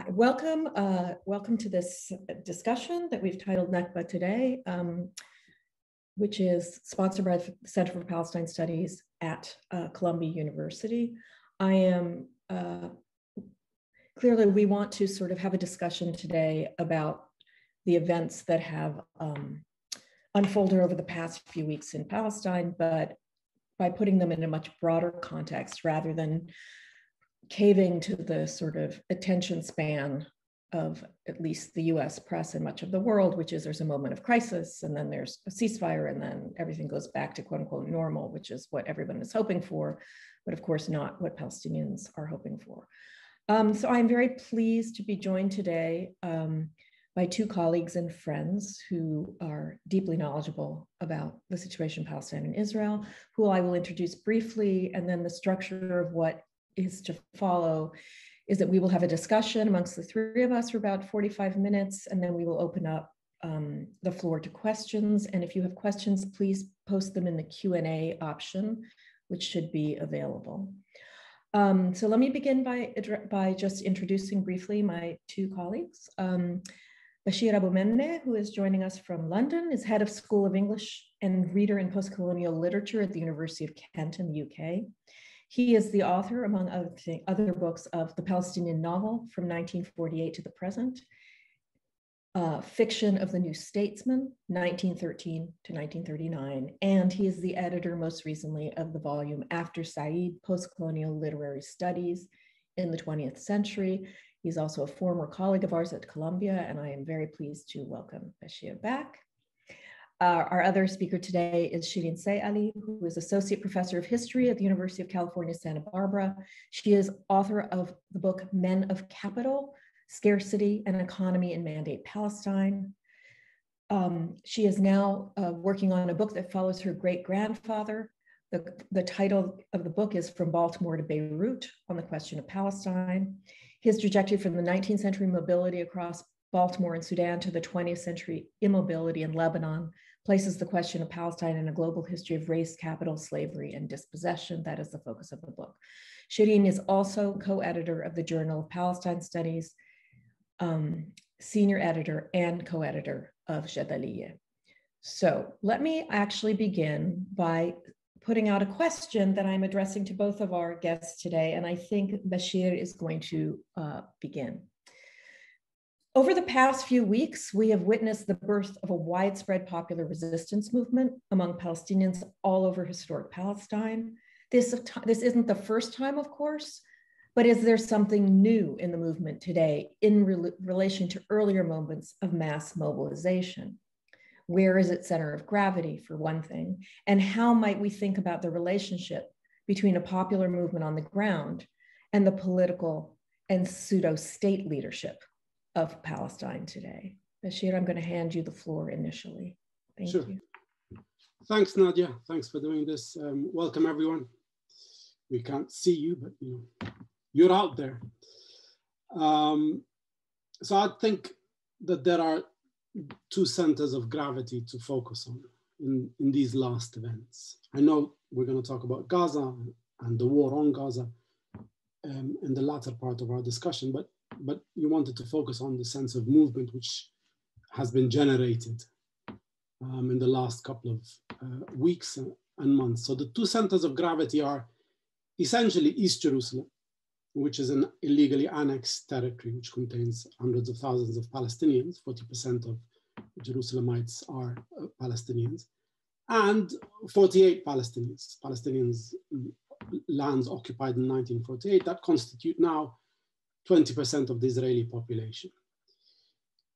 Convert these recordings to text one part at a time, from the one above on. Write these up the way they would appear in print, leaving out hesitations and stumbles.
Welcome to this discussion that we've titled Nakba today, which is sponsored by the Center for Palestine Studies at Columbia University. Clearly, we want to sort of have a discussion today about the events that have unfolded over the past few weeks in Palestine, but by putting them in a much broader context rather than caving to the sort of attention span of at least the US press and much of the world, which is there's a moment of crisis and then there's a ceasefire and then everything goes back to quote unquote normal, which is what everyone is hoping for, but of course not what Palestinians are hoping for. So I'm very pleased to be joined today by two colleagues and friends who are deeply knowledgeable about the situation in Palestine and Israel, who I will introduce briefly, and then the structure of what is to follow is that we will have a discussion amongst the three of us for about 45 minutes, and then we will open up the floor to questions. And if you have questions, please post them in the Q&A option, which should be available. So let me begin by just introducing briefly my two colleagues. Bashir Abu-Manneh, who is joining us from London, is head of School of English and reader in postcolonial literature at the University of Kent in the UK. He is the author, among other books, of The Palestinian Novel from 1948 to the Present, Fiction of the New Statesman, 1913 to 1939, and he is the editor most recently of the volume After Said, Postcolonial Literary Studies in the 20th Century. He's also a former colleague of ours at Columbia, and I am very pleased to welcome Bashir back. Our other speaker today is Sherene Seikaly, who is Associate Professor of History at the University of California, Santa Barbara. She is author of the book Men of Capital, Scarcity and Economy in Mandate Palestine. She is now working on a book that follows her great-grandfather. The title of the book is From Baltimore to Beirut on the Question of Palestine. His trajectory from the 19th century mobility across Baltimore and Sudan to the 20th century immobility in Lebanon places the question of Palestine in a global history of race, capital, slavery, and dispossession. That is the focus of the book. Sherene is also co-editor of the Journal of Palestine Studies, senior editor and co-editor of Jadaliyya. So let me actually begin by putting out a question that I'm addressing to both of our guests today, and I think Bashir is going to begin. Over the past few weeks, we have witnessed the birth of a widespread popular resistance movement among Palestinians all over historic Palestine. This isn't the first time, of course, but is there something new in the movement today in relation to earlier moments of mass mobilization? Where is its center of gravity, for one thing? And how might we think about the relationship between a popular movement on the ground and the political and pseudo-state leadership of Palestine today? Bashir, I'm going to hand you the floor initially. Thank you. Thanks, Nadia. Thanks for doing this. Welcome, everyone. We can't see you, but you're out there. So I think that there are two centers of gravity to focus on in these last events. I know we're going to talk about Gaza and the war on Gaza in the latter part of our discussion, but you wanted to focus on the sense of movement which has been generated in the last couple of weeks and months. So the two centers of gravity are essentially East Jerusalem, which is an illegally annexed territory which contains hundreds of thousands of Palestinians. 40% of Jerusalemites are Palestinians, and 48 Palestinians lands occupied in 1948 that constitute now 20% of the Israeli population.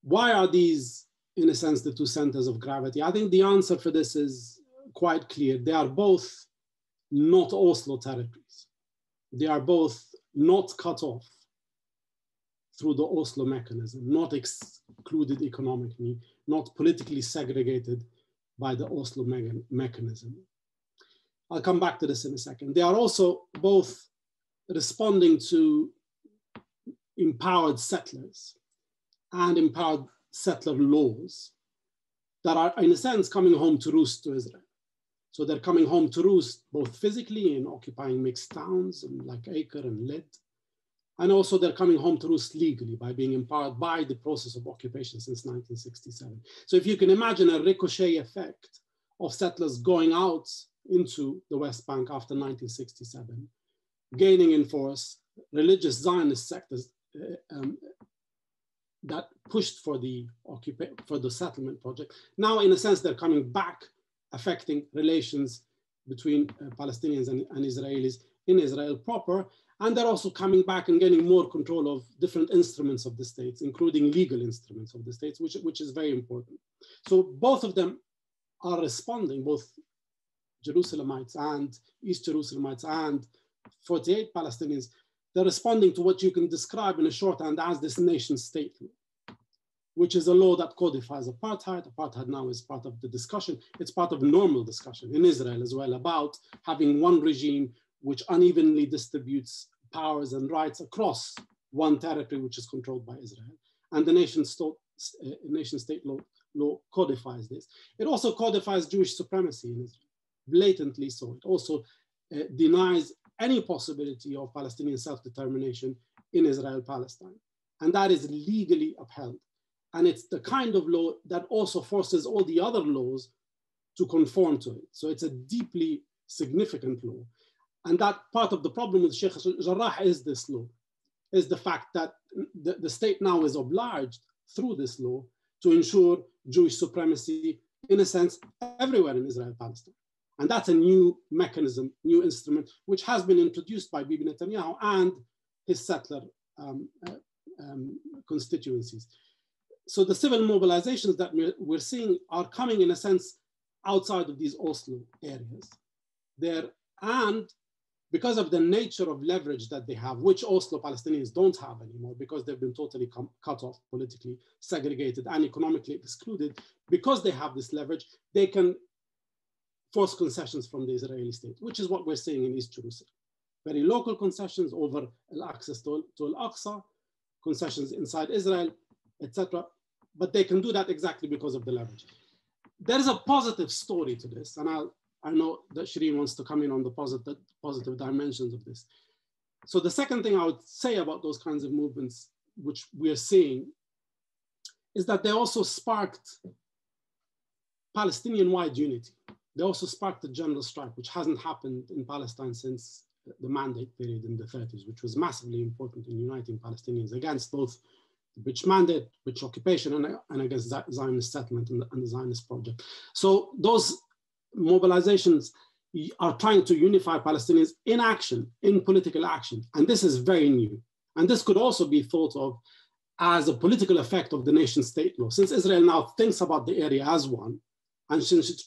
Why are these, in a sense, the two centers of gravity? I think the answer for this is quite clear. They are both not Oslo territories. They are both not cut off through the Oslo mechanism, not excluded economically, not politically segregated by the Oslo mechanism. I'll come back to this in a second. They are also both responding to empowered settlers and empowered settler laws that are, in a sense, coming home to roost to Israel. So they're coming home to roost both physically in occupying mixed towns like Acre and Lid, And also they're coming home to roost legally by being empowered by the process of occupation since 1967. So if you can imagine a ricochet effect of settlers going out into the West Bank after 1967, gaining in force religious Zionist sectors that pushed for the settlement project. Now, in a sense, they're coming back, affecting relations between Palestinians and Israelis in Israel proper. And they're also coming back and getting more control of different instruments of the states, including legal instruments of the states, which is very important. So both of them are responding, both Jerusalemites and East Jerusalemites and 48 Palestinians, they're responding to what you can describe in a shorthand as this nation state law, which is a law that codifies apartheid. Apartheid now is part of the discussion. It's part of normal discussion in Israel as well about having one regime which unevenly distributes powers and rights across one territory which is controlled by Israel. And the nation state law codifies this. It also codifies Jewish supremacy in Israel, blatantly so. It also denies any possibility of Palestinian self-determination in Israel-Palestine. And that is legally upheld. And it's the kind of law that also forces all the other laws to conform to it. So it's a deeply significant law. And that part of the problem with Sheikh Jarrah is this law, is the fact that the state now is obliged through this law to ensure Jewish supremacy, in a sense, everywhere in Israel-Palestine. And that's a new mechanism, new instrument, which has been introduced by Bibi Netanyahu and his settler constituencies. So the civil mobilizations that we're seeing are coming, in a sense, outside of these Oslo areas. And because of the nature of leverage that they have, which Oslo Palestinians don't have anymore, because they've been totally cut off, politically segregated and economically excluded, because they have this leverage, they can force concessions from the Israeli state, which is what we're seeing in East Jerusalem. Very local concessions over access to Al-Aqsa, concessions inside Israel, etc. But they can do that exactly because of the leverage. There is a positive story to this, and I know that Sherene wants to come in on the positive dimensions of this. So the second thing I would say about those kinds of movements, which we're seeing, is that they also sparked Palestinian-wide unity. They also sparked the general strike, which hasn't happened in Palestine since the mandate period in the 30s, which was massively important in uniting Palestinians against both the British mandate, British occupation, and against Zionist settlement and the Zionist project. So those mobilizations are trying to unify Palestinians in action, in political action. And this is very new. And this could also be thought of as a political effect of the nation state law. Since Israel now thinks about the area as one, and since it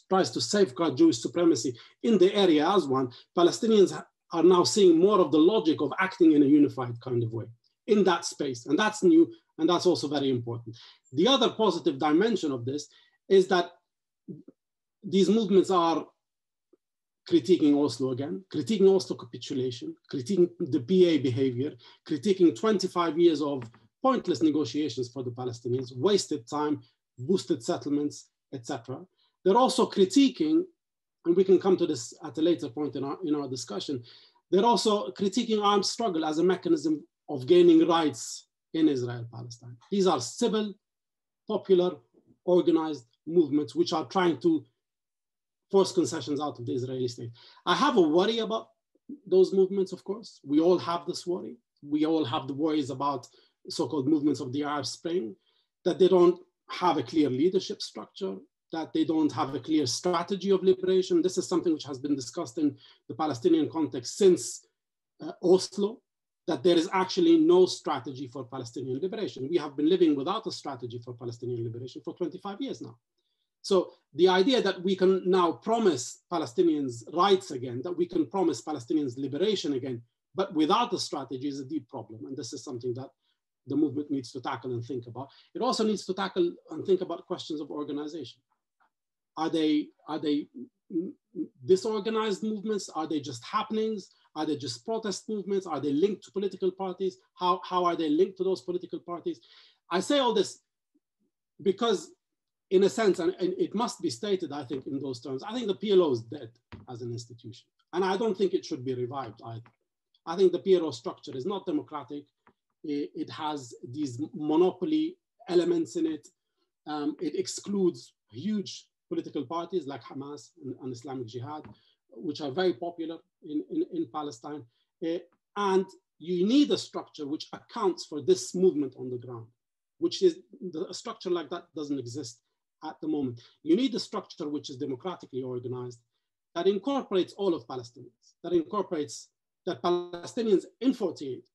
tries to safeguard Jewish supremacy in the area as one, Palestinians are now seeing more of the logic of acting in a unified kind of way in that space. And that's new, and that's also very important. The other positive dimension of this is that these movements are critiquing Oslo again, critiquing Oslo capitulation, critiquing the PA behavior, critiquing 25 years of pointless negotiations for the Palestinians, wasted time, boosted settlements, etc. They're also critiquing, and we can come to this at a later point in our discussion, they're also critiquing armed struggle as a mechanism of gaining rights in Israel-Palestine. These are civil, popular, organized movements which are trying to force concessions out of the Israeli state. I have a worry about those movements, of course. We all have this worry. We all have the worries about so-called movements of the Arab Spring, that they don't have a clear leadership structure, that they don't have a clear strategy of liberation. This is something which has been discussed in the Palestinian context since Oslo, that there is actually no strategy for Palestinian liberation. We have been living without a strategy for Palestinian liberation for 25 years now. So the idea that we can now promise Palestinians rights again, that we can promise Palestinians liberation again, but without a strategy is a deep problem. And this is something that the movement needs to tackle and think about. It also needs to tackle and think about questions of organization. Are they disorganized movements? Are they just happenings? Are they just protest movements? Are they linked to political parties? How are they linked to those political parties? I say all this because, in a sense, and it must be stated, I think, in those terms, I think the PLO is dead as an institution. And I don't think it should be revived either. I think the PLO structure is not democratic. It has these monopoly elements in it. It excludes huge political parties like Hamas and Islamic Jihad, which are very popular in Palestine. And you need a structure which accounts for this movement on the ground, which is a structure like that doesn't exist at the moment. You need a structure which is democratically organized, that incorporates all of Palestinians, that incorporates that Palestinians in 48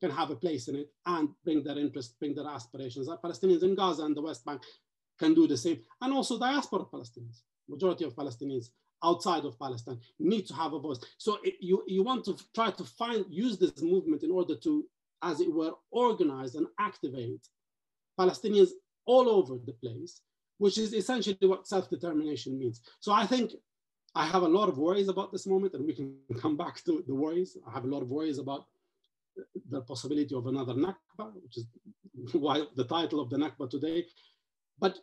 can have a place in it and bring their interests, bring their aspirations, that Palestinians in Gaza and the West Bank can do the same, and also diaspora Palestinians, majority of Palestinians outside of Palestine need to have a voice. So you want to try to use this movement in order to, as it were, organize and activate Palestinians all over the place, which is essentially what self-determination means. So I think I have a lot of worries about this moment, and we can come back to the worries. I have a lot of worries about the possibility of another Nakba, which is why the title of the Nakba today. But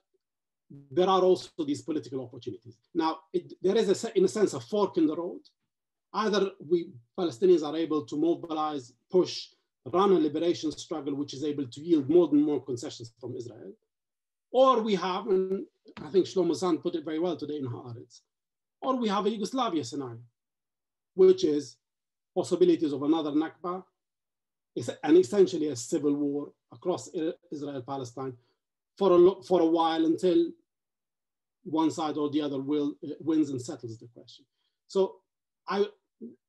there are also these political opportunities. Now, there is, in a sense, a fork in the road. Either we Palestinians are able to mobilize, push, run a liberation struggle, which is able to yield more and more concessions from Israel. Or we have, and I think Shlomo Zand put it very well today in Haaretz, or we have a Yugoslavia scenario, which is possibilities of another Nakba, and essentially a civil war across Israel-Palestine for a while until one side or the other wins and settles the question. So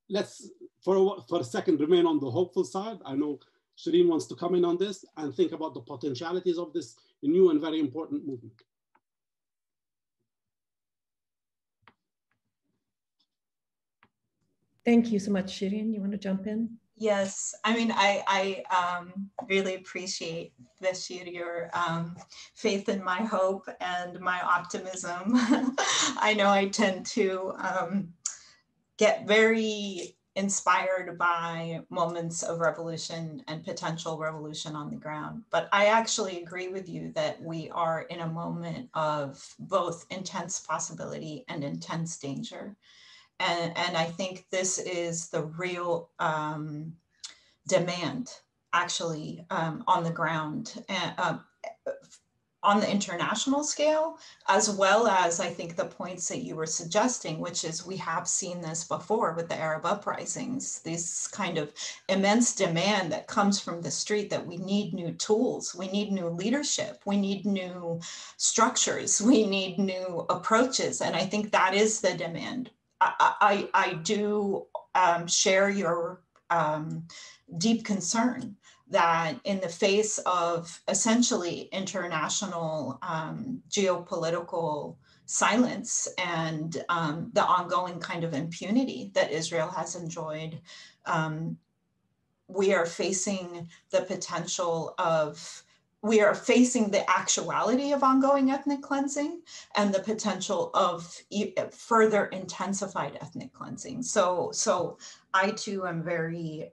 let's, for a second, remain on the hopeful side. I know Sherene wants to come in on this and think about the potentialities of this new and very important movement. Thank you so much, Sherene. You want to jump in? Yes, I mean, I really appreciate, Bashir, your faith in my hope and my optimism. I know I tend to get very inspired by moments of revolution and potential revolution on the ground. But I actually agree with you that we are in a moment of both intense possibility and intense danger. And I think this is the real demand, actually, on the ground, on the international scale, as well as I think the points that you were suggesting, which is we have seen this before with the Arab uprisings, this kind of immense demand that comes from the street that we need new tools, we need new leadership, we need new structures, we need new approaches. And I think that is the demand. I do share your deep concern that in the face of essentially international geopolitical silence and the ongoing kind of impunity that Israel has enjoyed, we are facing the potential of, we are facing the actuality of ongoing ethnic cleansing and the potential of further intensified ethnic cleansing. So I too am very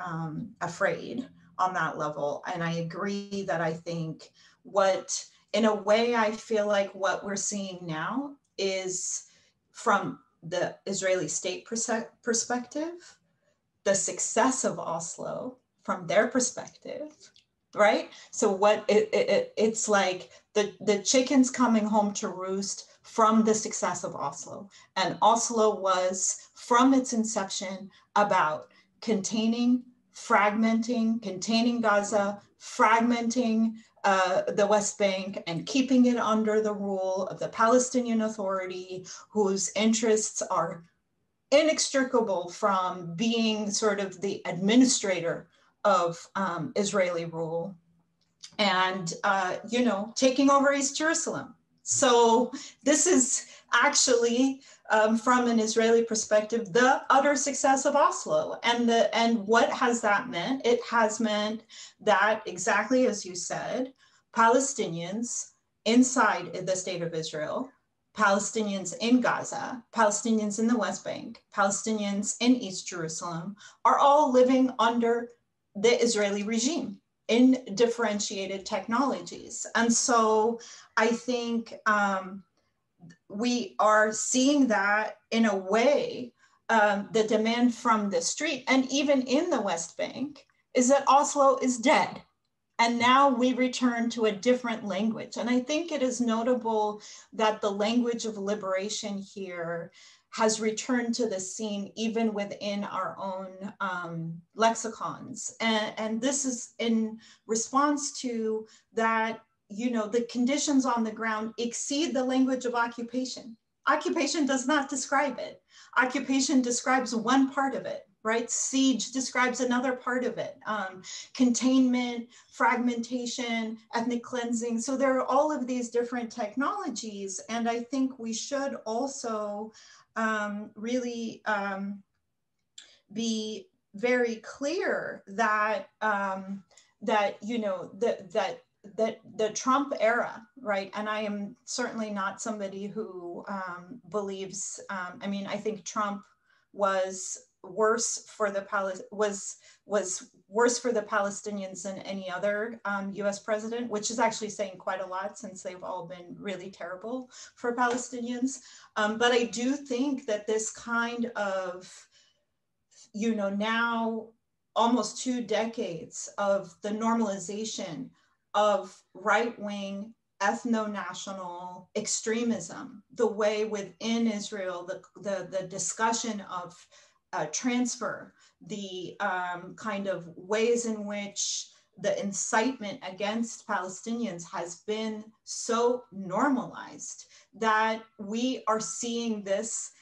afraid on that level. And I agree that I think what, in a way, I feel like what we're seeing now is from the Israeli state perspective, the success of Oslo from their perspective, right? So what it's like the chickens coming home to roost from the success of Oslo. And Oslo was, from its inception, about containing, fragmenting, containing Gaza, fragmenting the West Bank and keeping it under the rule of the Palestinian Authority, whose interests are inextricable from being sort of the administrator of Israeli rule and, you know, taking over East Jerusalem. So this is actually, from an Israeli perspective, the utter success of Oslo. And what has that meant? It has meant that, exactly as you said, Palestinians inside the state of Israel, Palestinians in Gaza, Palestinians in the West Bank, Palestinians in East Jerusalem are all living under the Israeli regime in differentiated technologies. And so I think we are seeing that in a way the demand from the street and even in the West Bank is that Oslo is dead. And now we return to a different language. And I think it is notable that the language of liberation here has returned to the scene even within our own lexicons. And this is in response to that, you know, the conditions on the ground exceed the language of occupation. Occupation does not describe it. Occupation describes one part of it, right? Siege describes another part of it. Containment, fragmentation, ethnic cleansing. So there are all of these different technologies. And I think we should also really be very clear that, you know, that the Trump era, right? And I am certainly not somebody who believes, I mean, I think Trump was worse for the was worse for the Palestinians than any other US president, which is actually saying quite a lot since they've all been really terrible for Palestinians. But I do think that this kind of, you know, now almost 2 decades of the normalization of right-wing ethno-national extremism, the way within Israel, the discussion of transfer, the kind of ways in which the incitement against Palestinians has been so normalized that we are seeing this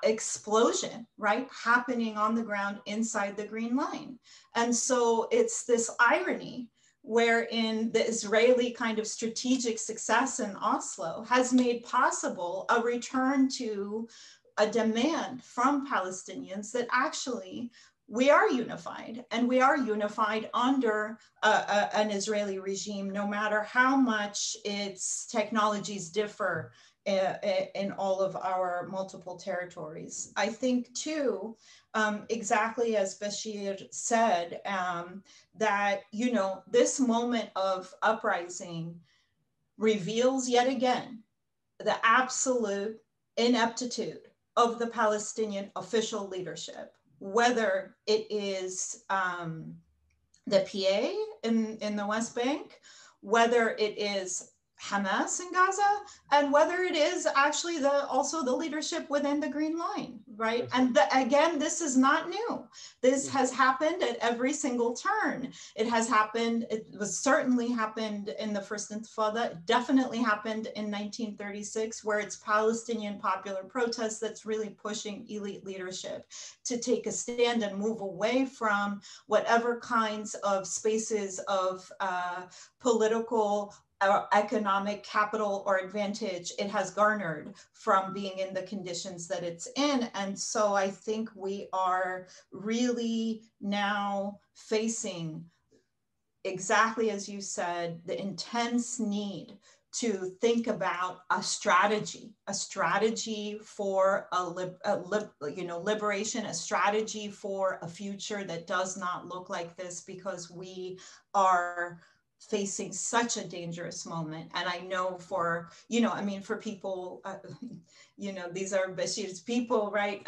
explosion, right, happening on the ground inside the Green Line. And so it's this irony wherein the Israeli kind of strategic success in Oslo has made possible a return to a demand from Palestinians that actually we are unified, and we are unified under an Israeli regime, no matter how much its technologies differ in all of our multiple territories. I think too, exactly as Bashir said, that, you know, this moment of uprising reveals yet again the absolute ineptitude of the Palestinian official leadership, whether it is the PA in the West Bank, whether it is Hamas in Gaza, and whether it is actually also the leadership within the Green Line, right? And again, this is not new. This has happened at every single turn. It has happened, it was certainly happened in the First Intifada, it definitely happened in 1936, where it's Palestinian popular protest that's really pushing elite leadership to take a stand and move away from whatever kinds of spaces of political or economic capital or advantage it has garnered from being in the conditions that it's in. And so I think we are really now facing, exactly as you said, the intense need to think about a strategy for liberation, a strategy for a future that does not look like this, because we are facing such a dangerous moment. And I know for, you know, I mean, for people, you know, these are Bashir's people, right?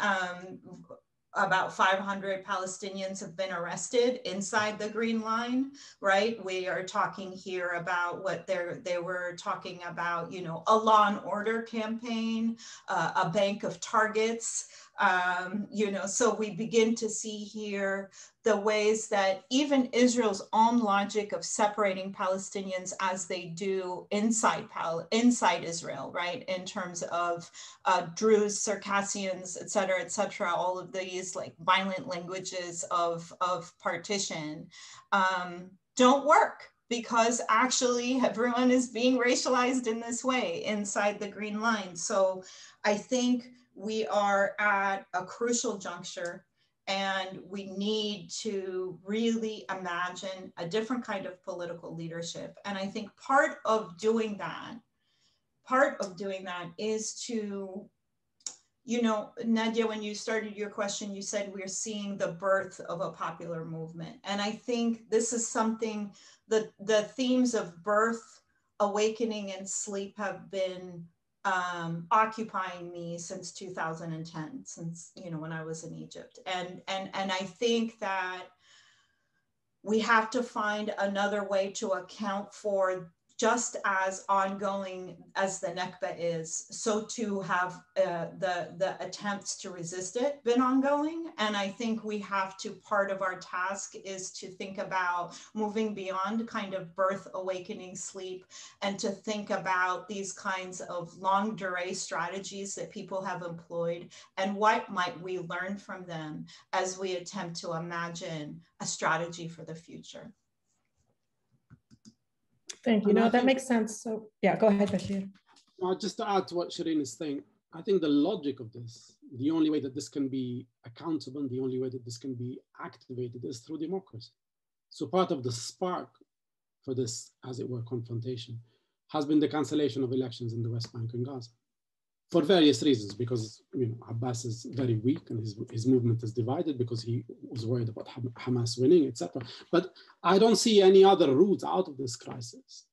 About 500 Palestinians have been arrested inside the Green Line, right? We are talking here about what they were talking about, you know, a law and order campaign, a bank of targets, you know, so we begin to see here the ways that even Israel's own logic of separating Palestinians as they do inside Israel, right? In terms of Druze, Circassians, et cetera, all of these like violent languages of partition don't work, because actually everyone is being racialized in this way inside the Green Line. So I think we are at a crucial juncture, and we need to really imagine a different kind of political leadership. And I think part of doing that is to, you know, Nadia, when you started your question, you said we're seeing the birth of a popular movement. And I think this is something that the themes of birth, awakening, and sleep have been occupying me since 2010, since, you know, when I was in Egypt. And I think that we have to find another way to account for, just as ongoing as the Nakba is, so too have the attempts to resist it been ongoing. And I think we have to, part of our task is to think about moving beyond kind of birth, awakening, sleep, and to think about these kinds of longue durée strategies that people have employed, and what might we learn from them as we attempt to imagine a strategy for the future. Thank you. No, that makes sense. So yeah, go ahead, Bashir. Just to add to what Sherene is saying, I think the logic of this, the only way that this can be accountable, the only way that this can be activated is through democracy. So part of the spark for this, as it were, confrontation has been the cancellation of elections in the West Bank and Gaza. For various reasons, because, you know, Abbas is very weak and his movement is divided, because he was worried about Hamas winning, etc. But I don't see any other route out of this crisis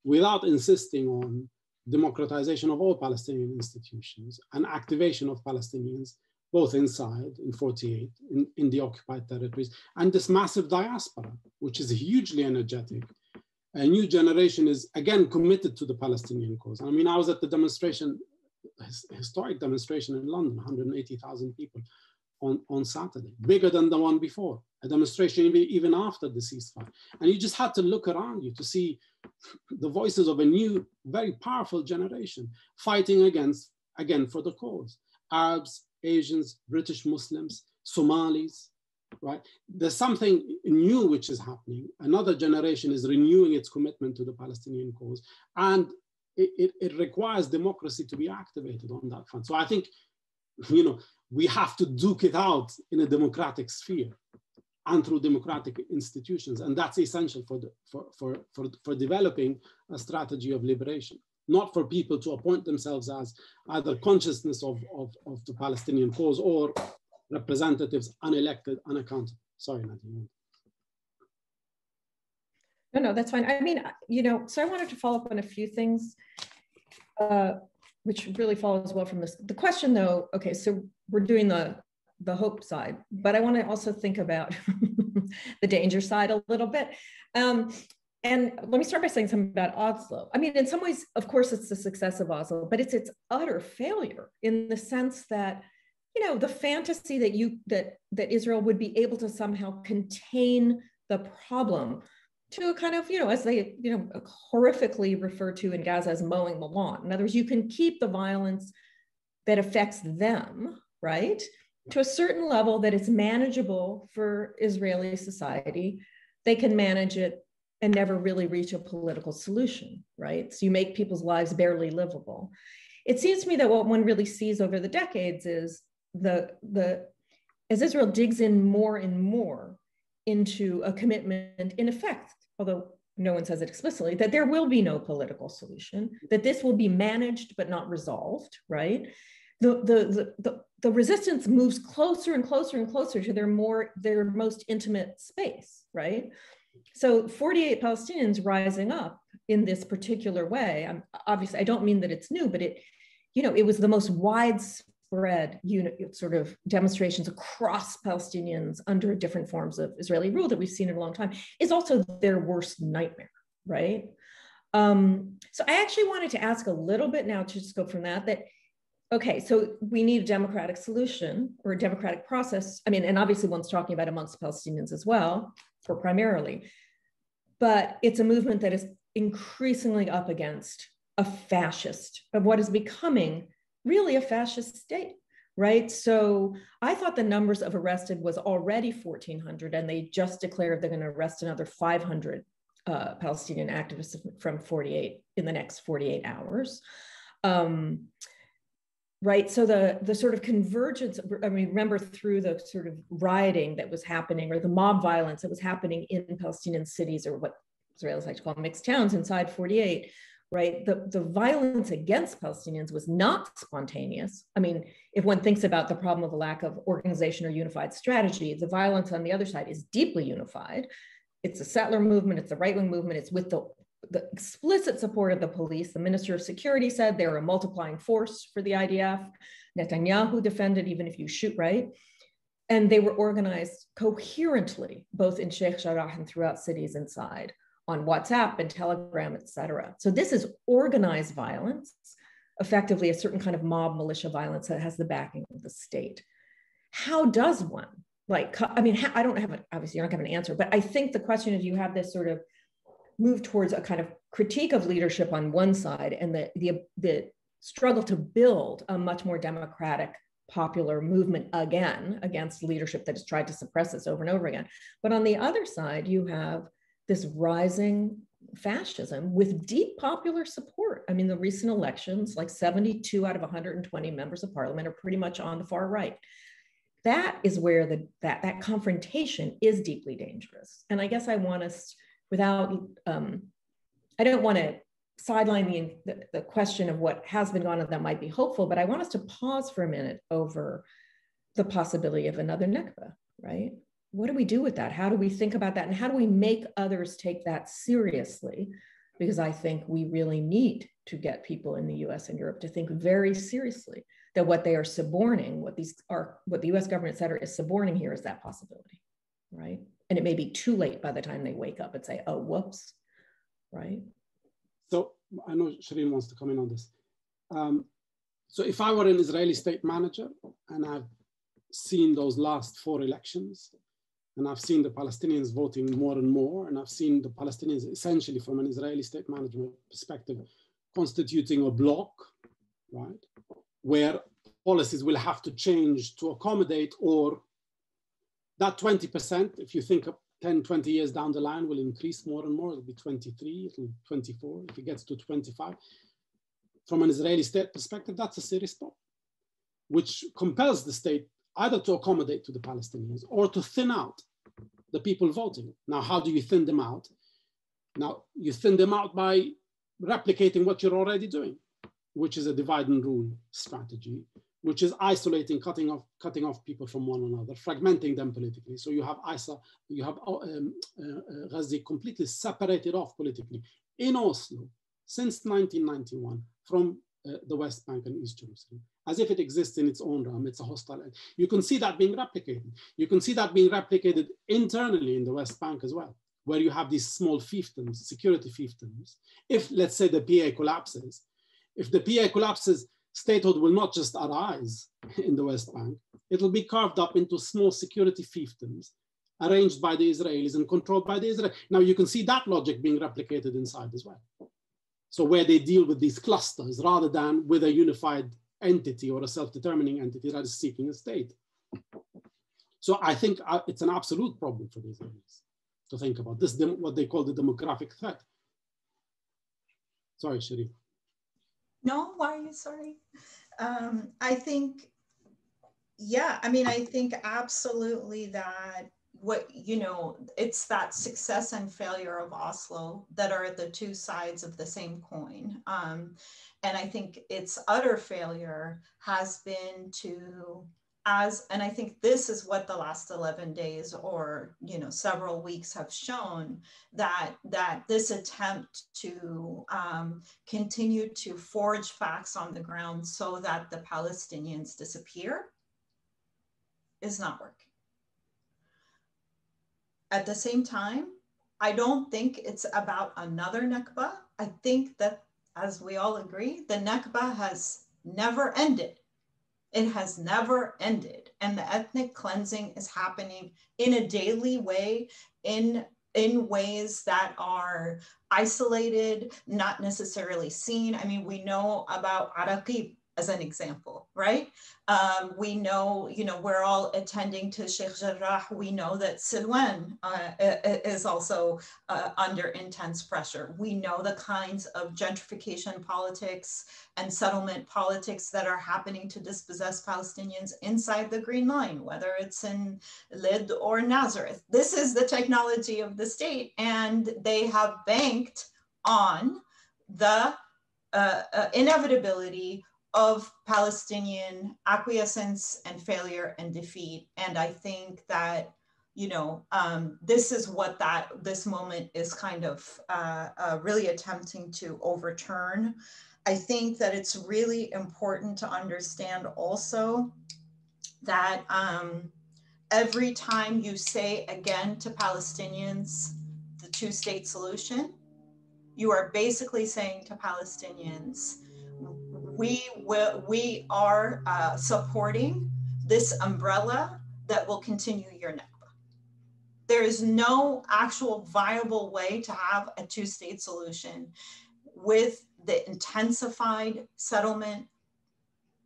without insisting on democratization of all Palestinian institutions and activation of Palestinians, both inside, in 48, in the occupied territories, and this massive diaspora, which is hugely energetic. A new generation is, again, committed to the Palestinian cause. I mean, I was at the demonstration, historic demonstration in London, 180,000 people on Saturday, bigger than the one before, a demonstration even after the ceasefire. And you just had to look around you to see the voices of a new, very powerful generation fighting against, again, for the cause. Arabs, Asians, British Muslims, Somalis, right? There's something new which is happening. Another generation is renewing its commitment to the Palestinian cause, and it requires democracy to be activated on that front. So I think, you know, we have to duke it out in a democratic sphere and through democratic institutions, and that's essential for developing a strategy of liberation, not for people to appoint themselves as either consciousness of the Palestinian cause or representatives unelected, unaccountable. Sorry, Nadia. No, that's fine. I mean, you know, so I wanted to follow up on a few things, which really follows well from this. The question though, okay, so we're doing the hope side, but I want to also think about the danger side a little bit. And let me start by saying something about Oslo. I mean, in some ways, of course, it's the success of Oslo, but it's its utter failure in the sense that, you know, the fantasy that Israel would be able to somehow contain the problem to a kind of, you know, as they, you know, horrifically refer to in Gaza as mowing the lawn. In other words, you can keep the violence that affects them, right, to a certain level that it's manageable for Israeli society. They can manage it and never really reach a political solution, right? So you make people's lives barely livable. It seems to me that what one really sees over the decades is as Israel digs in more and more into a commitment, in effect, although no one says it explicitly, that there will be no political solution, that this will be managed but not resolved, right? The resistance moves closer and closer and closer to their most intimate space, right? So 48 Palestinians rising up in this particular way, obviously I don't mean that it's new, but it, you know, it was the most widespread sort of demonstrations across Palestinians under different forms of Israeli rule that we've seen in a long time, is also their worst nightmare, right? So I actually wanted to ask a little bit now to just go from that, okay, so we need a democratic solution or a democratic process. I mean, and obviously one's talking about amongst Palestinians as well, or primarily, but it's a movement that is increasingly up against of what is becoming really a fascist state, right? So I thought the numbers of arrested was already 1,400, and they just declared they're going to arrest another 500 Palestinian activists from 48 in the next 48 hours. Right, so the sort of convergence, I mean, remember through the sort of rioting that was happening, or the mob violence that was happening in Palestinian cities, or what Israelis like to call mixed towns inside 48, right? The violence against Palestinians was not spontaneous. I mean, if one thinks about the problem of a lack of organization or unified strategy, the violence on the other side is deeply unified. It's a settler movement, it's a right-wing movement, it's with the explicit support of the police. The Minister of Security said they were a multiplying force for the IDF. Netanyahu defended even if you shoot right. And they were organized coherently, both in Sheikh Jarrah and throughout cities inside, on WhatsApp and Telegram, et cetera. So this is organized violence, effectively a certain kind of mob militia violence that has the backing of the state. How does one, like, I mean, I don't have, obviously you're not going to have an answer, but I think the question is, you have this sort of move towards a kind of critique of leadership on one side and the struggle to build a much more democratic, popular movement again against leadership that has tried to suppress this over and over again. But on the other side, you have this rising fascism with deep popular support. I mean, the recent elections, like 72 out of 120 members of parliament are pretty much on the far right. That is where that confrontation is deeply dangerous. And I guess I want us, without, I don't want to sideline the question of what has been gone on that might be hopeful, but I want us to pause for a minute over the possibility of another Nakba, right? What do we do with that? How do we think about that? And how do we make others take that seriously? Because I think we really need to get people in the US and Europe to think very seriously that what they are suborning, what the US government, et cetera, is suborning here is that possibility, right? And it may be too late by the time they wake up and say, oh, whoops, right? So I know Sherene wants to come in on this. So if I were an Israeli state manager and I've seen those last 4 elections, and I've seen the Palestinians voting more and more, and I've seen the Palestinians essentially from an Israeli state management perspective constituting a bloc, right? Where policies will have to change to accommodate, or that 20%, if you think of 10, 20 years down the line, will increase more and more. It'll be 23, it'll be 24, if it gets to 25. From an Israeli state perspective, that's a serious problem, which compels the state either to accommodate to the Palestinians or to thin out the people voting. Now, how do you thin them out? Now, you thin them out by replicating what you're already doing, which is a divide and rule strategy, which is isolating, cutting off people from one another, fragmenting them politically. So you have Ghazi completely separated off politically in Oslo since 1991 from the West Bank and East Jerusalem, as if it exists in its own realm. It's a hostile. You can see that being replicated. You can see that being replicated internally in the West Bank as well, where you have these small fiefdoms, security fiefdoms. If, let's say, the PA collapses, if the PA collapses, statehood will not just arise in the West Bank, it'll be carved up into small security fiefdoms arranged by the Israelis and controlled by the Israelis. Now you can see that logic being replicated inside as well. So where they deal with these clusters rather than with a unified entity or a self-determining entity that is seeking a state. So I think it's an absolute problem for the Israelis to think about this, what they call the demographic threat. Sorry, Sherene. No, why are you sorry? I think, yeah, I mean, I think absolutely that it's that success and failure of Oslo that are the two sides of the same coin. And I think its utter failure has been and I think this is what the last 11 days or, several weeks have shown, that this attempt to continue to forge facts on the ground so that the Palestinians disappear is not working. At the same time, I don't think it's about another Nakba. I think that, as we all agree, the Nakba has never ended. It has never ended. And the ethnic cleansing is happening in a daily way, in ways that are isolated, not necessarily seen. I mean, we know about Araqib as an example, right? We know, we're all attending to Sheikh Jarrah. We know that Silwan is also under intense pressure. We know the kinds of gentrification politics and settlement politics that are happening to dispossess Palestinians inside the Green Line, whether it's in Lid or Nazareth. This is the technology of the state, and they have banked on the inevitability of Palestinian acquiescence and failure and defeat. And I think that, this is what this moment is kind of really attempting to overturn. I think that it's really important to understand also that every time you say again to Palestinians, the two-state solution, you are basically saying to Palestinians, we are supporting this umbrella that will continue your Nakba. There is no actual viable way to have a two-state solution with the intensified settlement,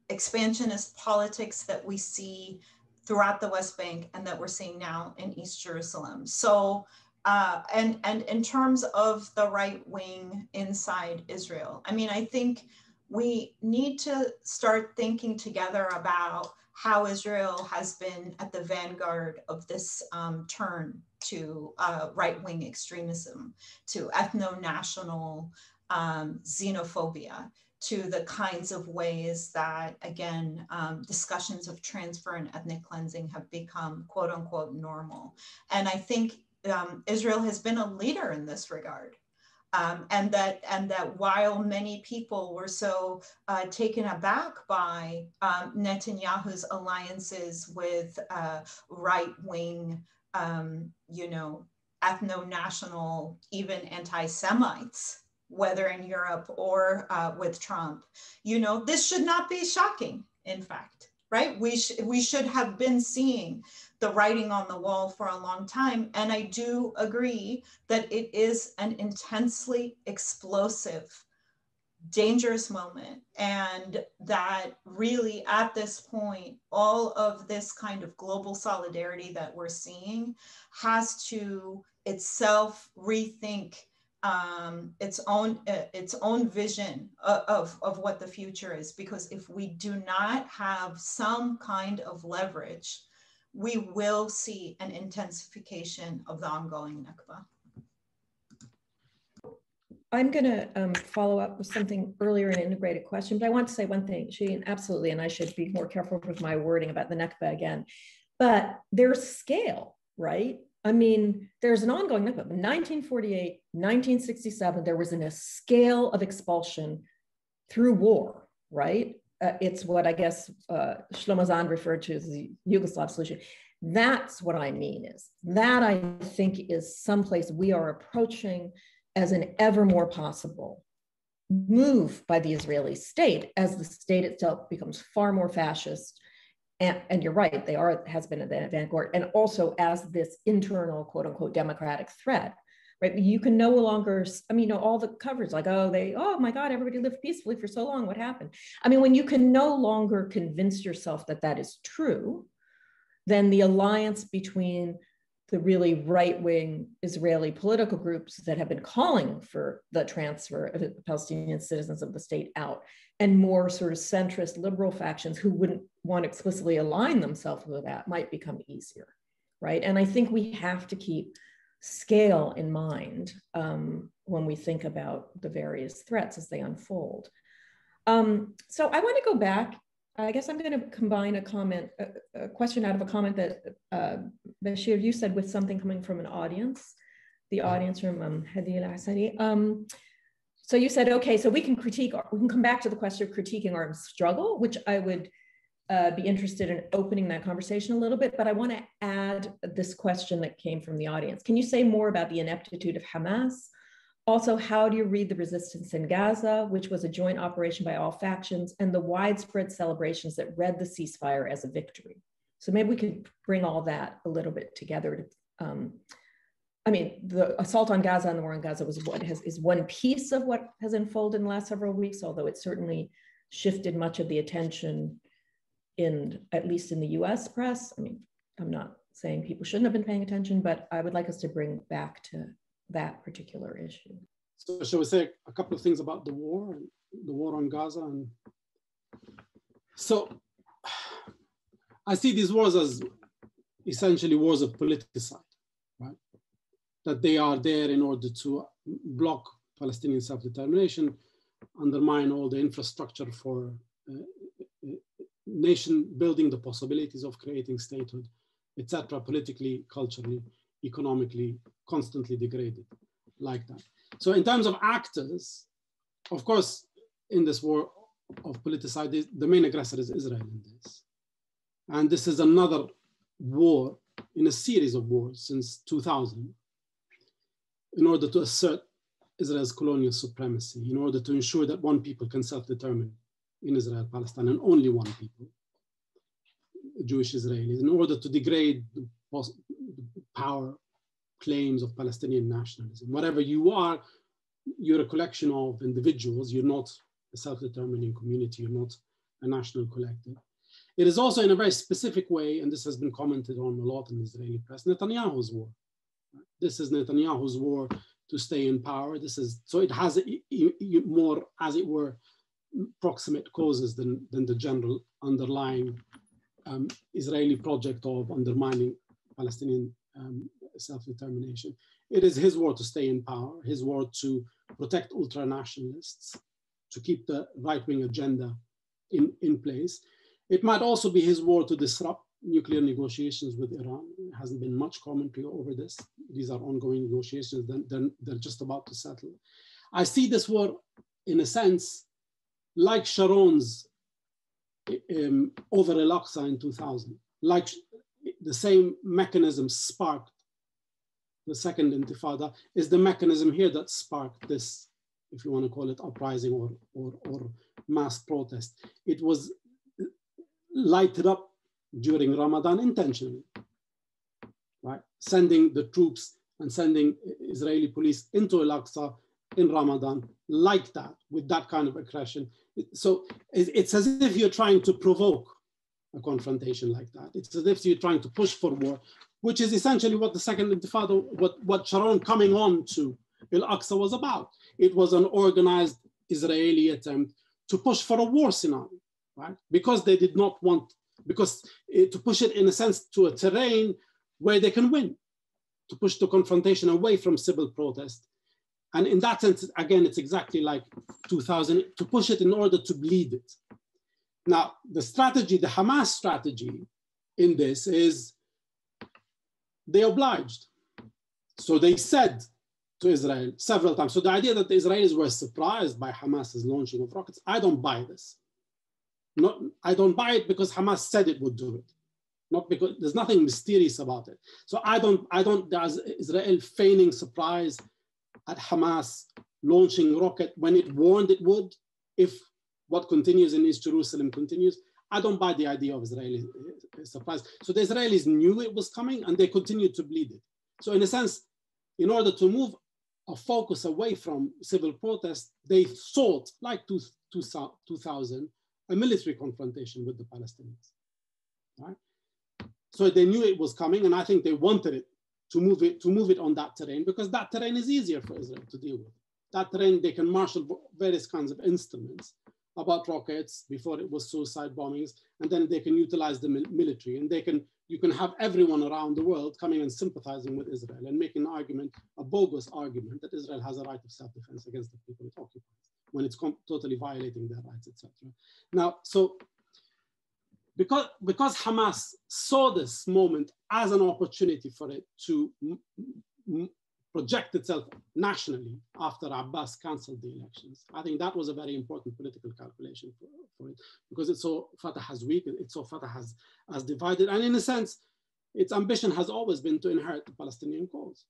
expansionist politics that we see throughout the West Bank and that we're seeing now in East Jerusalem. So, and in terms of the right wing inside Israel, I mean, I think we need to start thinking together about how Israel has been at the vanguard of this turn to right-wing extremism, to ethno-national xenophobia, to the kinds of ways that, again, discussions of transfer and ethnic cleansing have become quote unquote normal. And I think Israel has been a leader in this regard. And that while many people were so taken aback by Netanyahu's alliances with right-wing, ethno-national, even anti-Semites, whether in Europe or with Trump, this should not be shocking, in fact, right? We should have been seeing the writing on the wall for a long time. And I do agree that it is an intensely explosive, dangerous moment. And that really at this point, all of this kind of global solidarity that we're seeing has to itself rethink its own vision of what the future is. Because if we do not have some kind of leverage, we will see an intensification of the ongoing Nakba. I'm going to follow up with something earlier in an integrated question, but I want to say one thing, Sherene, absolutely, and I should be more careful with my wording about the Nakba again, but there's scale, right? I mean, there's an ongoing Nakba. In 1948, 1967, there was a scale of expulsion through war, right? It's what I guess Shlomo Zahn referred to as the Yugoslav solution. That's what I mean is that I think is someplace we are approaching as an ever more possible move by the Israeli state as the state itself becomes far more fascist. And you're right, has been at the vanguard, and also as this internal quote unquote democratic threat. Right, you can no longer, I mean, all the coverage like, oh my God, everybody lived peacefully for so long, what happened? I mean, when you can no longer convince yourself that that is true, then the alliance between the really right-wing Israeli political groups that have been calling for the transfer of Palestinian citizens of the state out, and more sort of centrist liberal factions who wouldn't want to explicitly align themselves with that might become easier, right? And I think we have to keep scale in mind when we think about the various threats as they unfold. So I want to go back. I guess I'm going to combine a question out of a comment that Bashir, you said with something coming from an audience, the audience from Hadi al-Asadi. So you said, okay, so we can come back to the question of critiquing armed struggle, which I would be interested in opening that conversation a little bit, but I want to add this question that came from the audience. Can you say more about the ineptitude of Hamas? Also, how do you read the resistance in Gaza, which was a joint operation by all factions, and the widespread celebrations that read the ceasefire as a victory? So maybe we could bring all that a little bit together. I mean, the assault on Gaza and the war on Gaza is one piece of what has unfolded in the last several weeks, although it certainly shifted much of the attention at least in the US press. I mean, I'm not saying people shouldn't have been paying attention, but I would like us to bring back to that particular issue. So shall we say a couple of things about the war on Gaza? And so I see these wars as essentially wars of politicide, right? That they are there in order to block Palestinian self-determination, undermine all the infrastructure for nation building, the possibilities of creating statehood, etc., politically, culturally, economically, constantly degraded like that. So in terms of actors, of course, in this war of politicide, the main aggressor is Israel in this. And this is another war in a series of wars since 2000 in order to assert Israel's colonial supremacy, in order to ensure that one people can self-determine in Israel, Palestine, and only one people, Jewish Israelis, in order to degrade the power claims of Palestinian nationalism. Whatever you are, you're a collection of individuals, you're not a self-determining community, you're not a national collective. It is also in a very specific way, and this has been commented on a lot in the Israeli press, Netanyahu's war. This is Netanyahu's war to stay in power. This is, so it has more, as it were, proximate causes than the general underlying Israeli project of undermining Palestinian self-determination. It is his war to stay in power, his war to protect ultra-nationalists, to keep the right-wing agenda in place. It might also be his war to disrupt nuclear negotiations with Iran. There hasn't been much commentary over this. These are ongoing negotiations, they're just about to settle. I see this war, in a sense, like Sharon's over Al-Aqsa in 2000, like the same mechanism sparked the second intifada, is the mechanism here that sparked this, if you want to call it uprising or mass protest. It was lighted up during Ramadan intentionally, right? Sending the troops and sending Israeli police into Al-Aqsa in Ramadan like that, with that kind of aggression. So it's as if you're trying to provoke a confrontation like that. It's as if you're trying to push for war, which is essentially what the second intifada, what Sharon coming on to Al-Aqsa was about. It was an organized Israeli attempt to push for a war scenario, right? Because they did not want, to push it in a sense to a terrain where they can win, to push the confrontation away from civil protest. And in that sense, again, it's exactly like 2000, to push it in order to bleed it. Now, the strategy, the Hamas strategy in this is they obliged. So they said to Israel several times. So the idea that the Israelis were surprised by Hamas's launching of rockets, I don't buy this. I don't buy it because Hamas said it would do it. Not because there's nothing mysterious about it. So there's Israel feigning surprise at Hamas launching rocket when it warned it would, if what continues in East Jerusalem continues. I don't buy the idea of Israeli surprise. So the Israelis knew it was coming and they continued to bleed it. So in a sense, in order to move a focus away from civil protest, they sought, like 2000, a military confrontation with the Palestinians, right? So they knew it was coming, and I think they wanted it to move it on that terrain, because that terrain is easier for Israel to deal with. That terrain, they can marshal various kinds of instruments about rockets before it was suicide bombings, and then they can utilize the military, and you can have everyone around the world coming and sympathizing with Israel and making an argument, a bogus argument, that Israel has a right of self-defense against the people it occupies when it's totally violating their rights, etc. Now, so because Hamas saw this moment as an opportunity for it to project itself nationally after Abbas canceled the elections, I think that was a very important political calculation for it, because it saw Fatah has weakened, it saw Fatah has divided, and in a sense, its ambition has always been to inherit the Palestinian cause,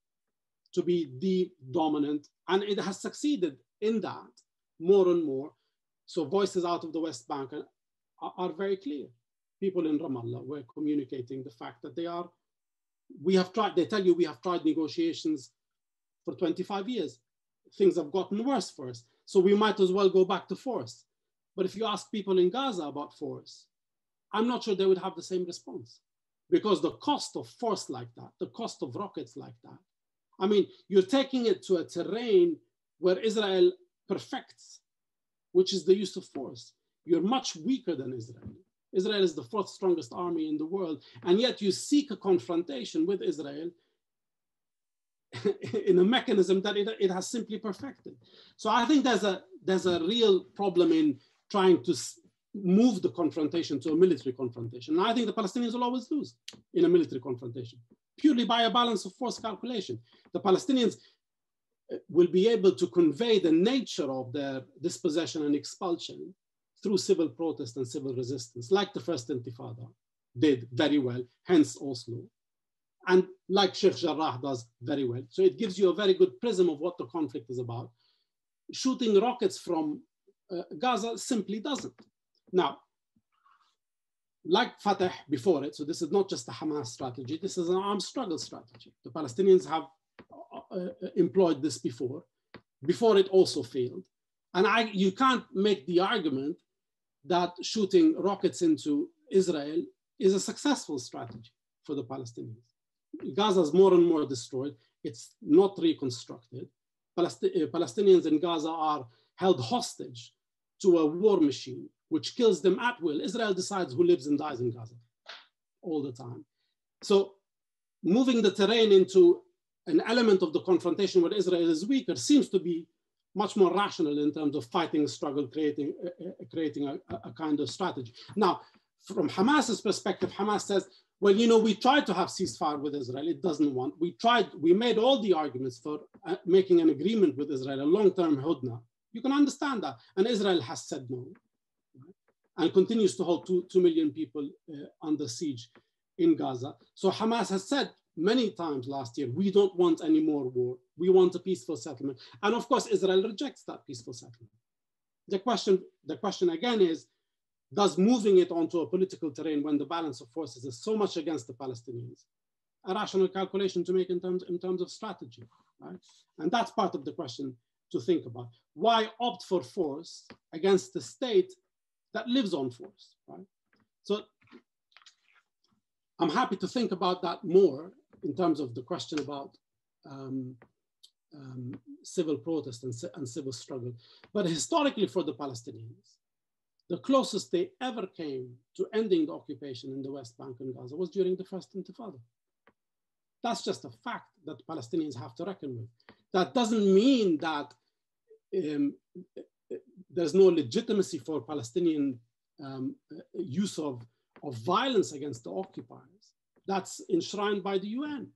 to be the dominant, and it has succeeded in that more and more. So voices out of the West Bank are very clear. People in Ramallah were communicating the fact that they tell you we have tried negotiations for 25 years. Things have gotten worse for us. So we might as well go back to force. But if you ask people in Gaza about force, I'm not sure they would have the same response, because the cost of force like that, the cost of rockets like that, I mean, you're taking it to a terrain where Israel perfects, which is the use of force. You're much weaker than Israel. Israel is the fourth strongest army in the world, and yet you seek a confrontation with Israel in a mechanism that it has simply perfected. So I think there's a real problem in trying to move the confrontation to a military confrontation. And I think the Palestinians will always lose in a military confrontation, purely by a balance of force calculation. The Palestinians will be able to convey the nature of their dispossession and expulsion through civil protest and civil resistance, like the first Intifada did very well, hence Oslo, and like Sheikh Jarrah does very well. So it gives you a very good prism of what the conflict is about. Shooting rockets from Gaza simply doesn't. Now, like Fatah before it, so this is not just a Hamas strategy, this is an armed struggle strategy. The Palestinians have employed this before it also failed. And you can't make the argument that shooting rockets into Israel is a successful strategy for the Palestinians. Gaza is more and more destroyed. It's not reconstructed. Palestinians in Gaza are held hostage to a war machine, which kills them at will. Israel decides who lives and dies in Gaza all the time. So moving the terrain into an element of the confrontation where Israel is weaker seems to be much more rational in terms of fighting a struggle, creating a kind of strategy. Now, from Hamas's perspective, Hamas says, well, you know, we tried to have ceasefire with Israel. It doesn't want. We made all the arguments for making an agreement with Israel, a long-term hudna. You can understand that. And Israel has said no, right? And continues to hold 2 million people under siege in Gaza. So Hamas has said many times last year, we don't want any more war. We want a peaceful settlement. And of course, Israel rejects that peaceful settlement. The question again is, does moving it onto a political terrain when the balance of forces is so much against the Palestinians a rational calculation to make in terms of strategy, right? And that's part of the question to think about. Why opt for force against the state that lives on force, right? So I'm happy to think about that more in terms of the question about civil protest and civil struggle. But historically for the Palestinians, the closest they ever came to ending the occupation in the West Bank and Gaza was during the first Intifada. That's just a fact that Palestinians have to reckon with. That doesn't mean that there's no legitimacy for Palestinian use of violence against the occupiers. That's enshrined by the UN.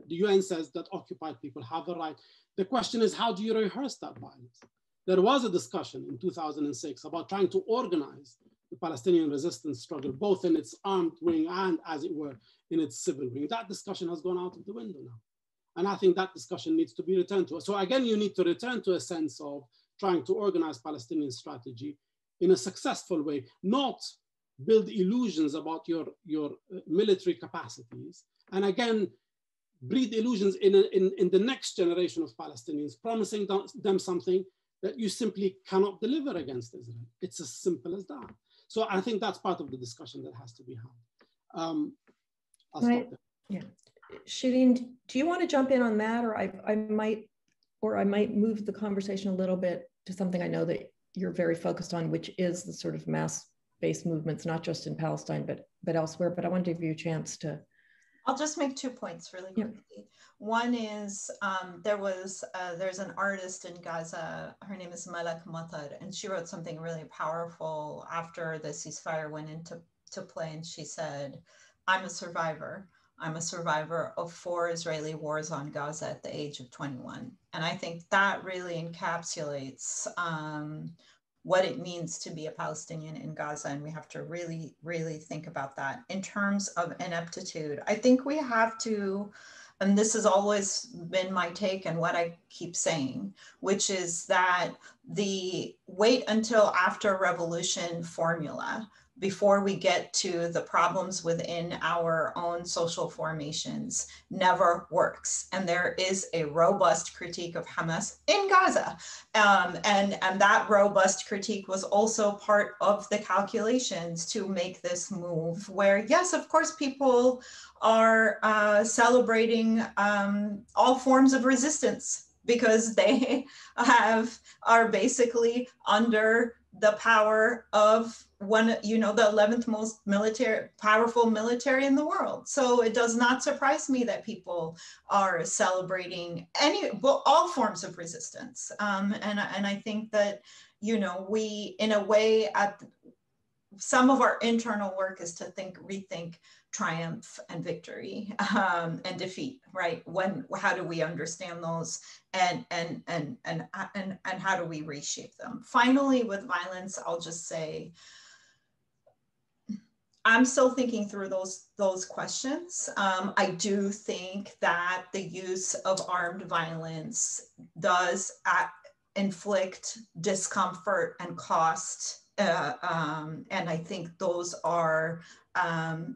The UN says that occupied people have a right. The question is, how do you rehearse that violence? There was a discussion in 2006 about trying to organize the Palestinian resistance struggle, both in its armed wing and, as it were, in its civil wing. That discussion has gone out of the window now. And I think that discussion needs to be returned to. So again, you need to return to a sense of trying to organize Palestinian strategy in a successful way, not build illusions about your military capacities. And again, breed illusions in the next generation of Palestinians, promising them something that you simply cannot deliver against Israel. It's as simple as that. So I think that's part of the discussion that has to be had. I'll stop there. Yeah. Sherene, do you want to jump in on that, or I might move the conversation a little bit to something I know that you're very focused on, which is the sort of mass-based movements, not just in Palestine, but elsewhere. But I want to give you a chance to. I'll just make 2 points really quickly. Yeah. One is there's an artist in Gaza, her name is Malak Matar, and she wrote something really powerful after the ceasefire went into play, and she said, I'm a survivor. I'm a survivor of 4 Israeli wars on Gaza at the age of 21. And I think that really encapsulates what it means to be a Palestinian in Gaza. And we have to really, really think about that. In terms of ineptitude, I think we have to, and this has always been my take and what I keep saying, which is that the wait until after revolution formula before we get to the problems within our own social formations never works. And there is a robust critique of Hamas in Gaza. And that robust critique was also part of the calculations to make this move where, yes, of course, people are celebrating all forms of resistance because they are basically under the power of the 11th most powerful military in the world. So it does not surprise me that people are celebrating all forms of resistance. And I think that, we, in a way, some of our internal work is to rethink triumph and victory and defeat, right? How do we understand those, and how do we reshape them? Finally, with violence, I'll just say, I'm still thinking through those questions. I do think that the use of armed violence does inflict discomfort and cost. And I think those are,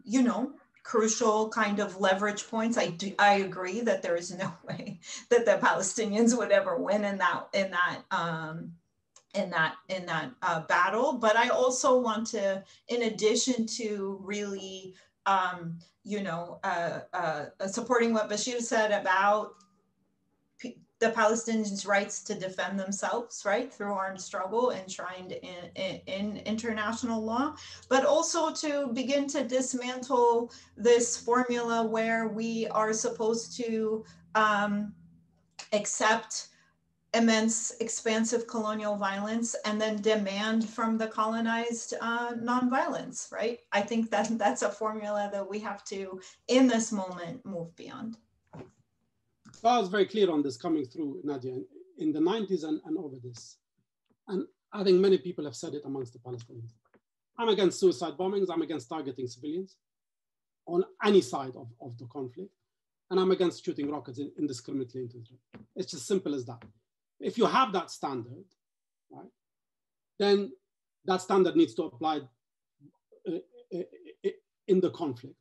you know, crucial kind of leverage points. I agree that there is no way that the Palestinians would ever win in that battle. But I also want to, in addition to really, you know, supporting what Bashir said about the Palestinians' rights to defend themselves, right, through armed struggle enshrined in international law, but also to begin to dismantle this formula where we are supposed to accept immense, expansive colonial violence and then demand from the colonized nonviolence, right? I think that's a formula that we have to, in this moment, move beyond. I was very clear on this coming through, Nadia, in the 90s and over this. And I think many people have said it amongst the Palestinians. I'm against suicide bombings. I'm against targeting civilians on any side of the conflict. And I'm against shooting rockets indiscriminately into Israel. It's as simple as that. If you have that standard, right, then that standard needs to apply in the conflict.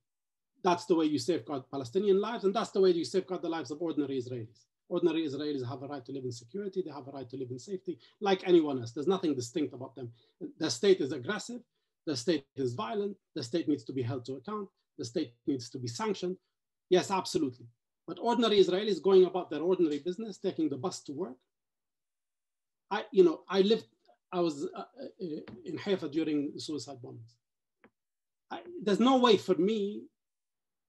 That's the way you safeguard Palestinian lives, and that's the way you safeguard the lives of ordinary Israelis. Ordinary Israelis have a right to live in security. They have a right to live in safety, like anyone else. There's nothing distinct about them. The state is aggressive. The state is violent. The state needs to be held to account. The state needs to be sanctioned. Yes, absolutely. But ordinary Israelis going about their ordinary business, taking the bus to work. I was in Haifa during suicide bombings. There's no way for me,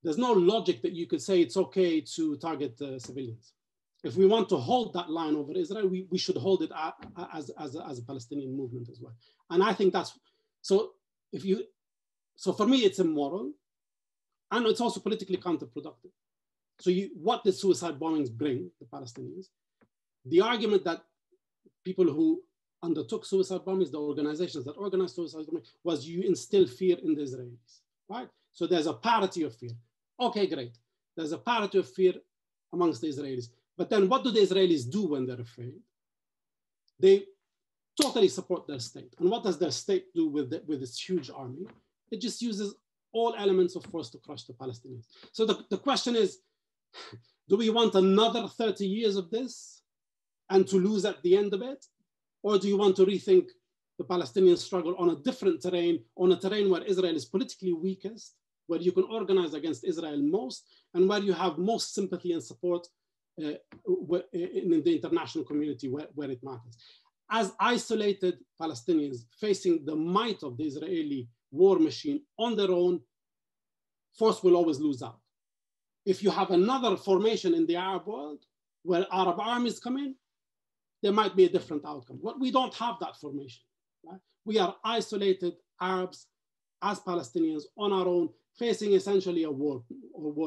there's no logic that you could say it's okay to target civilians. If we want to hold that line over Israel, we should hold it as a Palestinian movement as well. And I think that's, so for me, it's immoral, and it's also politically counterproductive. So what did suicide bombings bring the Palestinians? The argument that people who undertook suicide bombings, the organizations that organized suicide bombings, was you instill fear in the Israelis, right? So there's a parity of fear. Okay, great. There's a parity of fear amongst the Israelis. But then what do the Israelis do when they're afraid? They totally support their state. And what does their state do with its huge army? It just uses all elements of force to crush the Palestinians. So the question is, do we want another 30 years of this and to lose at the end of it? Or do you want to rethink the Palestinian struggle on a different terrain, on a terrain where Israel is politically weakest, where you can organize against Israel most, and where you have most sympathy and support in the international community where it matters? As isolated Palestinians facing the might of the Israeli war machine on their own, force will always lose out. If you have another formation in the Arab world where Arab armies come in, there might be a different outcome. We don't have that formation. Right? We are isolated Arabs as Palestinians on our own, facing essentially a war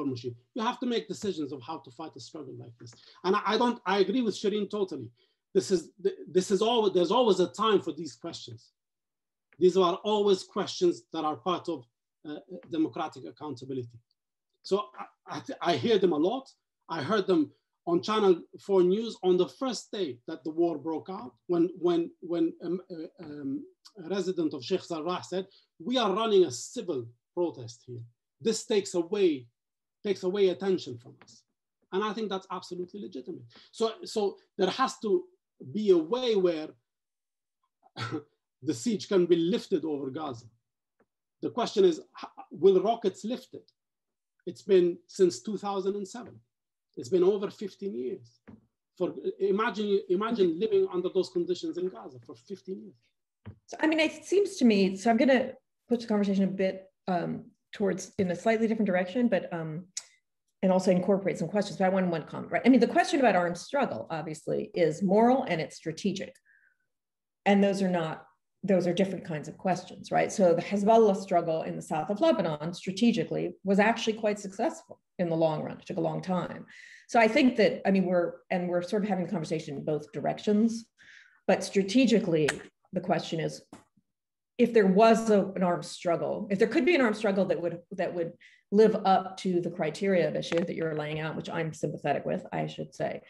machine. You have to make decisions of how to fight a struggle like this. And I agree with Sherene totally. There's always a time for these questions. These are always questions that are part of democratic accountability. So I hear them a lot. I heard them on Channel 4 News on the first day that the war broke out, when a resident of Sheikh Jarrah said, "We are running a civil protest here. This takes away attention from us." And I think that's absolutely legitimate. So there has to be a way where the siege can be lifted over Gaza. The question is, will rockets lift it? It's been since 2007. It's been over 15 years. Imagine living under those conditions in Gaza for 15 years. So, I mean, it seems to me, so I'm going to push the conversation a bit towards in a slightly different direction, but and also incorporate some questions. But I want one comment, right? I mean, the question about armed struggle, obviously, is moral and it's strategic. And those are not those are different kinds of questions, right? So the Hezbollah struggle in the south of Lebanon strategically was actually quite successful in the long run. It took a long time. So I think that, I mean, we're sort of having a conversation in both directions, but strategically, the question is, if there was an armed struggle, if there could be an armed struggle that would live up to the criteria, Bashir, that you're laying out, which I'm sympathetic with, I should say,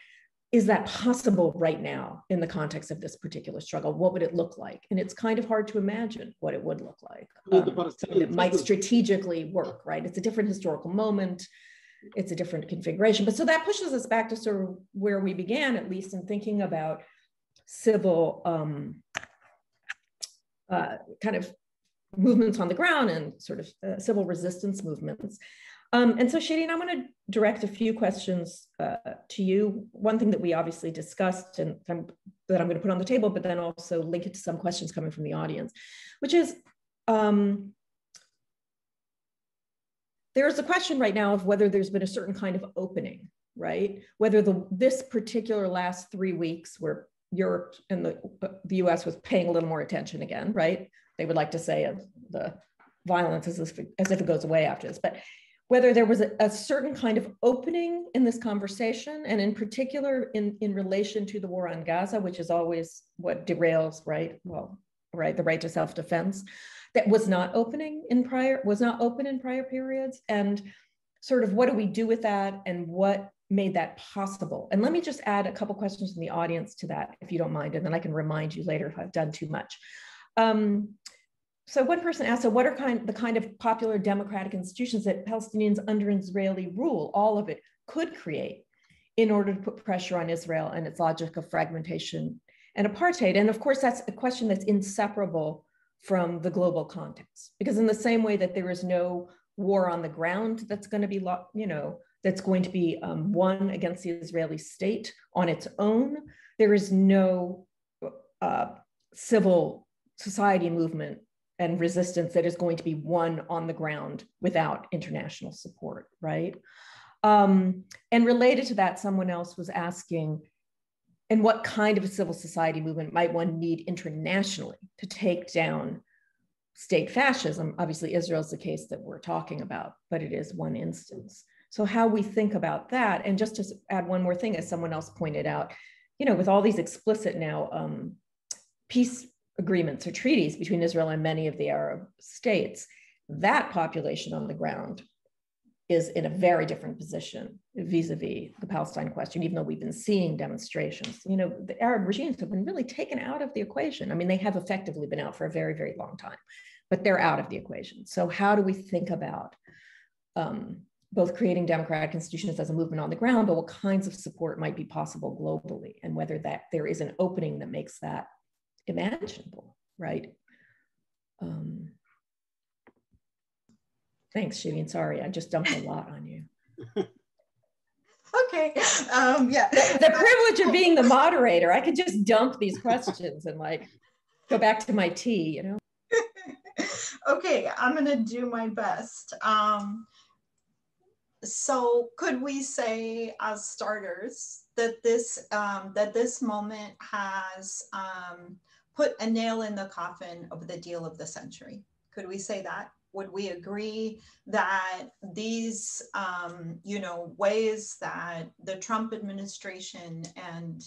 is that possible right now in the context of this particular struggle? What would it look like? And it's kind of hard to imagine what it would look like. Something that might strategically work, right? It's a different historical moment. It's a different configuration. But so that pushes us back to sort of where we began, at least in thinking about civil kind of movements on the ground and sort of civil resistance movements. And so Sherene, I'm going to direct a few questions to you. One thing that we obviously discussed and that I'm going to put on the table, but then also link it to some questions coming from the audience, which is there's a question right now of whether there's been a certain kind of opening, right? Whether this particular last 3 weeks where Europe and the US was paying a little more attention again, right? They would like to say of the violence as if it goes away after this, but whether there was a certain kind of opening in this conversation, and in particular in relation to the war on Gaza, which is always what derails, right? Well, right, the right to self-defense, that was not open in prior periods, and sort of what do we do with that, and what made that possible? And let me just add a couple questions from the audience to that, if you don't mind, and then I can remind you later if I've done too much. So one person asked, so what are the kind of popular democratic institutions that Palestinians under Israeli rule, all of it, could create in order to put pressure on Israel and its logic of fragmentation and apartheid? And of course, that's a question that's inseparable from the global context, because in the same way that there is no war on the ground that's going to be, that's going to be won against the Israeli state on its own, there is no civil society movement and resistance that is going to be won on the ground without international support, right? And related to that, someone else was asking, and what kind of a civil society movement might one need internationally to take down state fascism? Obviously, Israel's the case that we're talking about, but it is one instance. So how we think about that, and just to add one more thing, as someone else pointed out, with all these explicit now peace agreements or treaties between Israel and many of the Arab states, that population on the ground is in a very different position vis-a-vis the Palestine question, even though we've been seeing demonstrations. The Arab regimes have been really taken out of the equation. I mean, they have effectively been out for a very, very long time, but they're out of the equation. So how do we think about both creating democratic institutions as a movement on the ground, but what kinds of support might be possible globally, and whether that there is an opening that makes that imaginable, right? Thanks, Sherene. Sorry, I just dumped a lot on you. Okay, yeah. The privilege of being the moderator, I could just dump these questions and go back to my tea, Okay, I'm gonna do my best. So could we say, as starters, that this moment has put a nail in the coffin of the deal of the century? Could we say that? Would we agree that these, ways that the Trump administration and,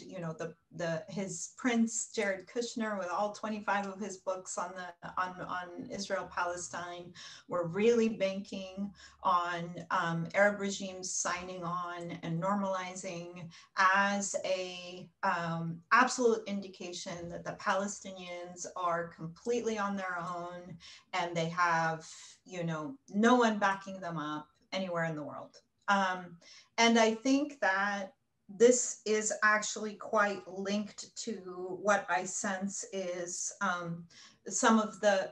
his Prince Jared Kushner, with all 25 of his books on Israel Palestine, were really banking on Arab regimes signing on and normalizing as a absolute indication that the Palestinians are completely on their own and they have, no one backing them up anywhere in the world. And I think that this is actually quite linked to what I sense is some of the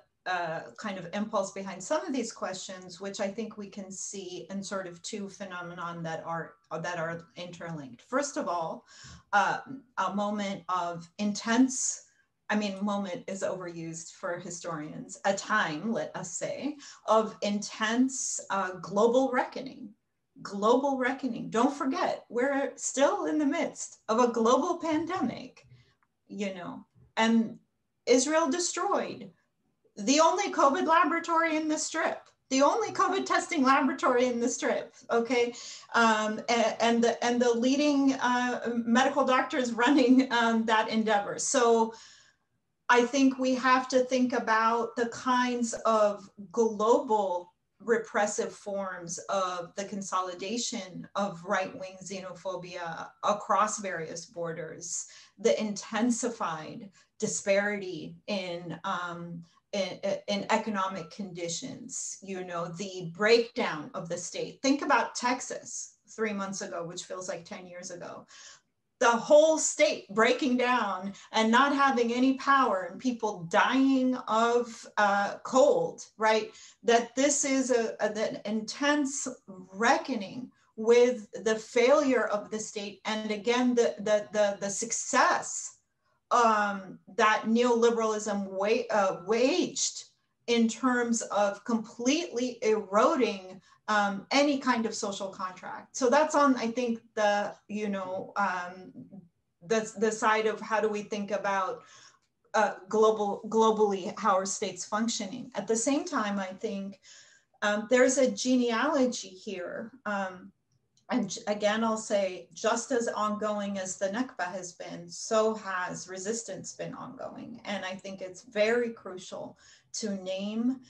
kind of impulse behind some of these questions, which I think we can see in sort of two phenomenon that are interlinked. First of all, a moment of intense, moment is overused for historians, a time, let us say, of intense global reckoning. Global reckoning. Don't forget, we're still in the midst of a global pandemic, and Israel destroyed the only COVID laboratory in the Strip, the only COVID testing laboratory in the Strip, okay? And the leading medical doctors running that endeavor. So I think we have to think about the kinds of global repressive forms of the consolidation of right-wing xenophobia across various borders, the intensified disparity in economic conditions, you know, the breakdown of the state. Think about Texas 3 months ago, which feels like 10 years ago. The whole state breaking down and not having any power and people dying of cold, right? That this is an intense reckoning with the failure of the state, and again, the success that neoliberalism waged in terms of completely eroding any kind of social contract. So that's on, I think, the, you know, the side of how do we think about globally how are states functioning. At the same time, I think there's a genealogy here. And again, I'll say, just as ongoing as the Nakba has been, so has resistance been ongoing. And I think it's very crucial to name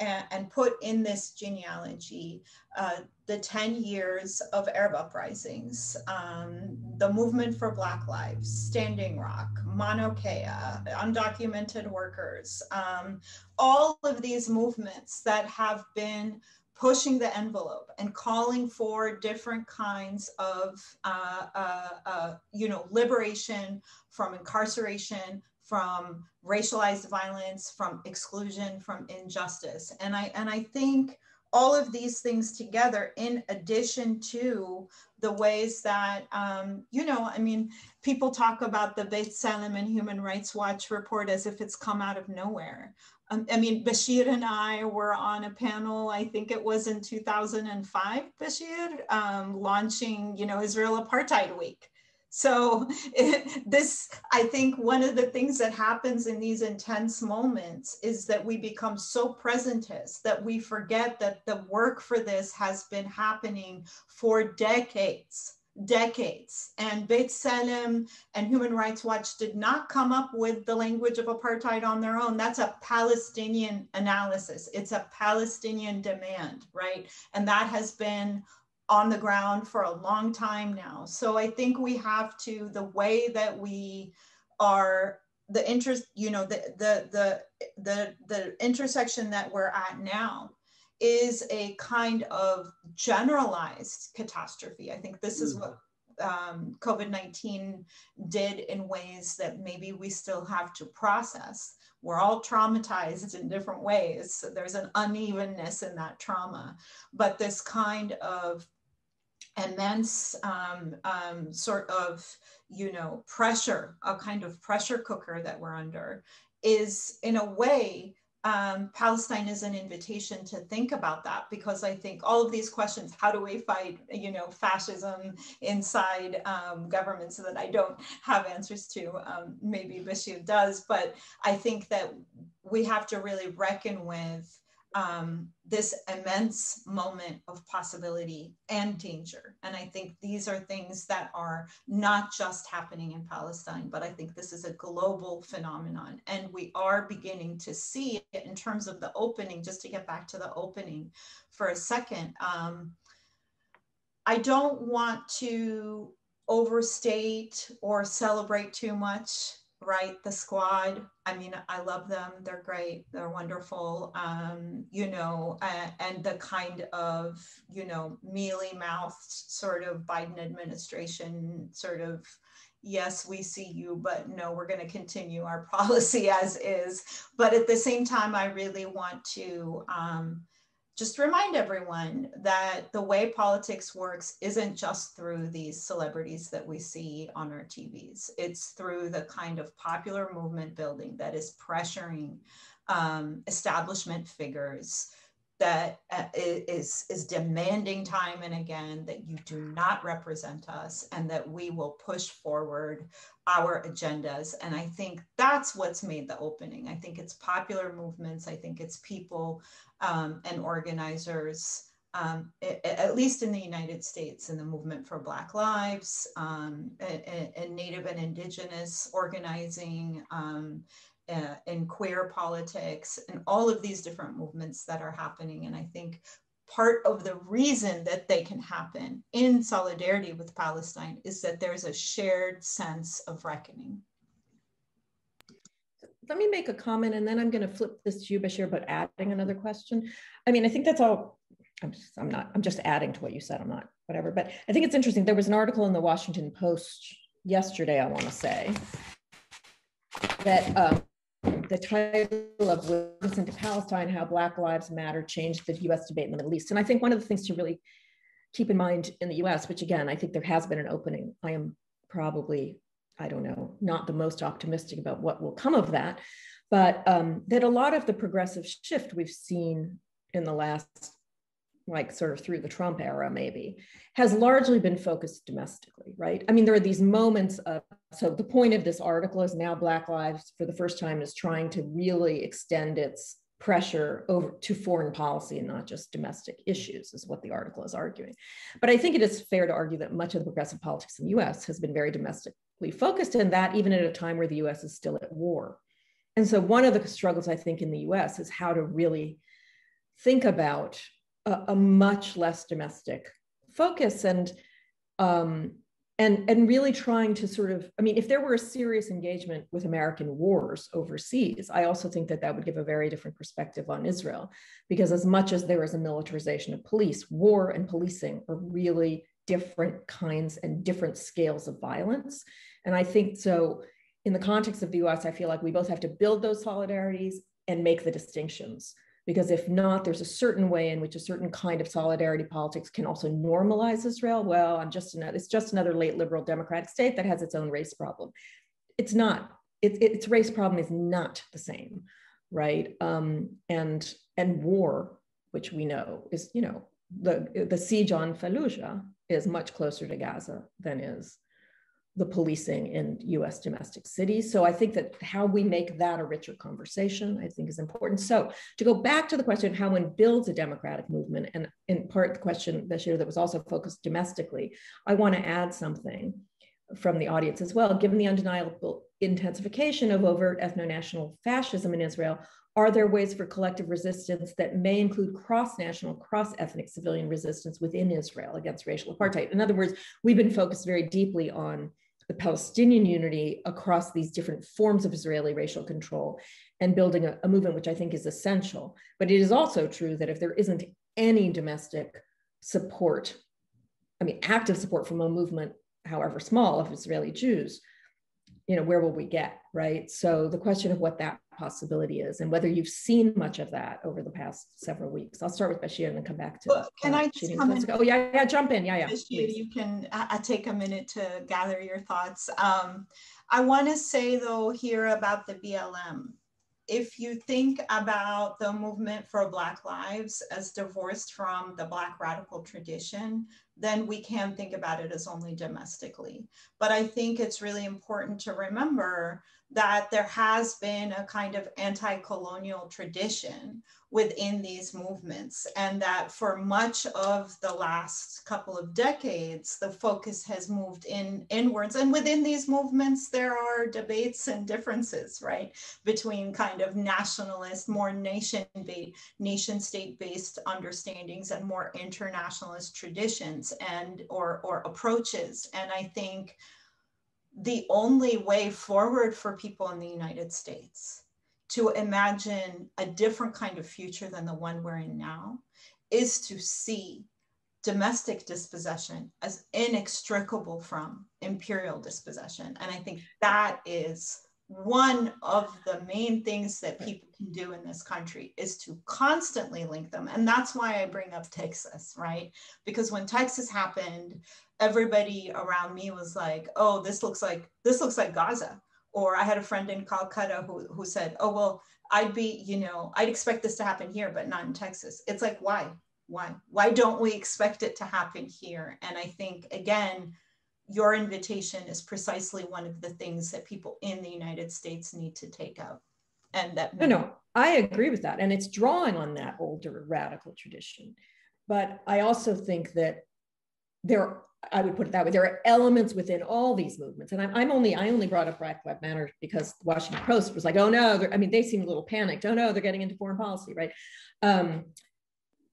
and put in this genealogy the 10 years of Arab uprisings, the movement for Black Lives, Standing Rock, Mauna Kea, undocumented workers, all of these movements that have been pushing the envelope and calling for different kinds of, you know, liberation from incarceration, from racialized violence, from exclusion, from injustice. And I think all of these things together, in addition to the ways that, you know, I mean, people talk about the B'Tselem and Human Rights Watch report as if it's come out of nowhere. I mean, Bashir and I were on a panel, I think it was in 2005, Bashir, launching, you know, Israel Apartheid Week. So this, I think one of the things that happens in these intense moments is that we become so presentist that we forget that the work for this has been happening for decades. And B'Tselem and Human Rights Watch did not come up with the language of apartheid on their own. That's a Palestinian analysis. It's a Palestinian demand, right? And that has been on the ground for a long time now. So I think we have to, the way that we are, the interest, you know, the intersection that we're at now is a kind of generalized catastrophe. I think this is what COVID-19 did in ways that maybe we still have to process. We're all traumatized in different ways. So there's an unevenness in that trauma, but this kind of immense sort of, you know, pressure, a kind of pressure cooker that we're under is, in a way, Palestine is an invitation to think about that, because I think all of these questions, how do we fight, you know, fascism inside governments, that I don't have answers to, maybe Bashir does, but I think that we have to really reckon with this immense moment of possibility and danger. And I think these are things that are not just happening in Palestine, but I think this is a global phenomenon. And we are beginning to see it in terms of the opening, just to get back to the opening for a second. I don't want to overstate or celebrate too much, right? The squad. I mean, I love them. They're great. They're wonderful. You know, and the kind of, you know, mealy-mouthed sort of Biden administration sort of, yes, we see you, but no, we're going to continue our policy as is. But at the same time, I really want to just remind everyone that the way politics works isn't just through these celebrities that we see on our TVs. It's through the kind of popular movement building that is pressuring establishment figures that is demanding time and again that you do not represent us and that we will push forward our agendas. And I think that's what's made the opening. I think it's popular movements. I think it's people and organizers, at least in the United States, in the movement for Black Lives, and Native and Indigenous organizing, in queer politics, and all of these different movements that are happening. And I think part of the reason that they can happen in solidarity with Palestine is that there's a shared sense of reckoning. Let me make a comment, and then I'm going to flip this to you, Bashir, about adding another question. I mean, I think that's all. I'm just adding to what you said. I'm not whatever, but I think it's interesting. There was an article in the Washington Post yesterday, I want to say, that the title of "Listen to Palestine: How Black Lives Matter Changed the U.S. Debate in the Middle East." And I think one of the things to really keep in mind in the U.S., which again, I think there has been an opening. I am probably, I don't know, not the most optimistic about what will come of that, but that a lot of the progressive shift we've seen in the last, like sort of through the Trump era maybe, has largely been focused domestically, right? I mean, there are these moments of, so the point of this article is now Black Lives for the first time is trying to really extend its pressure over to foreign policy and not just domestic issues, is what the article is arguing. But I think it is fair to argue that much of the progressive politics in the US has been very domestically focused, and that even at a time where the US is still at war. And so one of the struggles I think in the US is how to really think about a much less domestic focus and really trying to sort of, I mean, if there were a serious engagement with American wars overseas, I also think that that would give a very different perspective on Israel, because as much as there is a militarization of police, war and policing are really different kinds and different scales of violence. And I think so in the context of the US, I feel like we both have to build those solidarities and make the distinctions. Because if not, there's a certain way in which a certain kind of solidarity politics can also normalize Israel. Well, it's just another late liberal democratic state that has its own race problem. It's not. Its race problem is not the same, right? And war, which we know is, you know, the siege on Fallujah is much closer to Gaza than is the policing in US domestic cities. So I think that how we make that a richer conversation, I think is important. So to go back to the question of how one builds a democratic movement, and in part the question, Bashir, that was also focused domestically, I want to add something from the audience as well. Given the undeniable intensification of overt ethno-national fascism in Israel, are there ways for collective resistance that may include cross-national, cross-ethnic civilian resistance within Israel against racial apartheid? In other words, we've been focused very deeply on the Palestinian unity across these different forms of Israeli racial control and building a movement, which I think is essential. But it is also true that if there isn't any domestic support, I mean, active support from a movement, however small, of Israeli Jews, you know, where will we get, right? So the question of what that possibility is and whether you've seen much of that over the past several weeks. I'll start with Bashir and then come back to. Can I just come in? Oh yeah, jump in, yeah. Bashir, you can take a minute to gather your thoughts. I want to say though here about the BLM. If you think about the movement for Black Lives as divorced from the Black radical tradition, then we can think about it as only domestically. But I think it's really important to remember that there has been a kind of anti-colonial tradition within these movements, and that for much of the last couple of decades, the focus has moved inwards. And within these movements, there are debates and differences, right, between kind of nationalist, more nation-state-based understandings and more internationalist traditions and or approaches. And I think the only way forward for people in the United States to imagine a different kind of future than the one we're in now is to see domestic dispossession as inextricable from imperial dispossession. And I think that is one of the main things that people can do in this country, is to constantly link them. And that's why I bring up Texas, right? Because when Texas happened, everybody around me was like, oh, this looks like Gaza. Or I had a friend in Calcutta who said, oh, well, I'd expect this to happen here, but not in Texas. It's like, why? Why don't we expect it to happen here? And I think, again, your invitation is precisely one of the things that people in the United States need to take out. And that no, I agree with that. And it's drawing on that older radical tradition. But I also think that I would put it that way, there are elements within all these movements. And I only brought up Black Lives Matter because the Washington Post was like, oh no, they seemed a little panicked. Oh no, they're getting into foreign policy, right?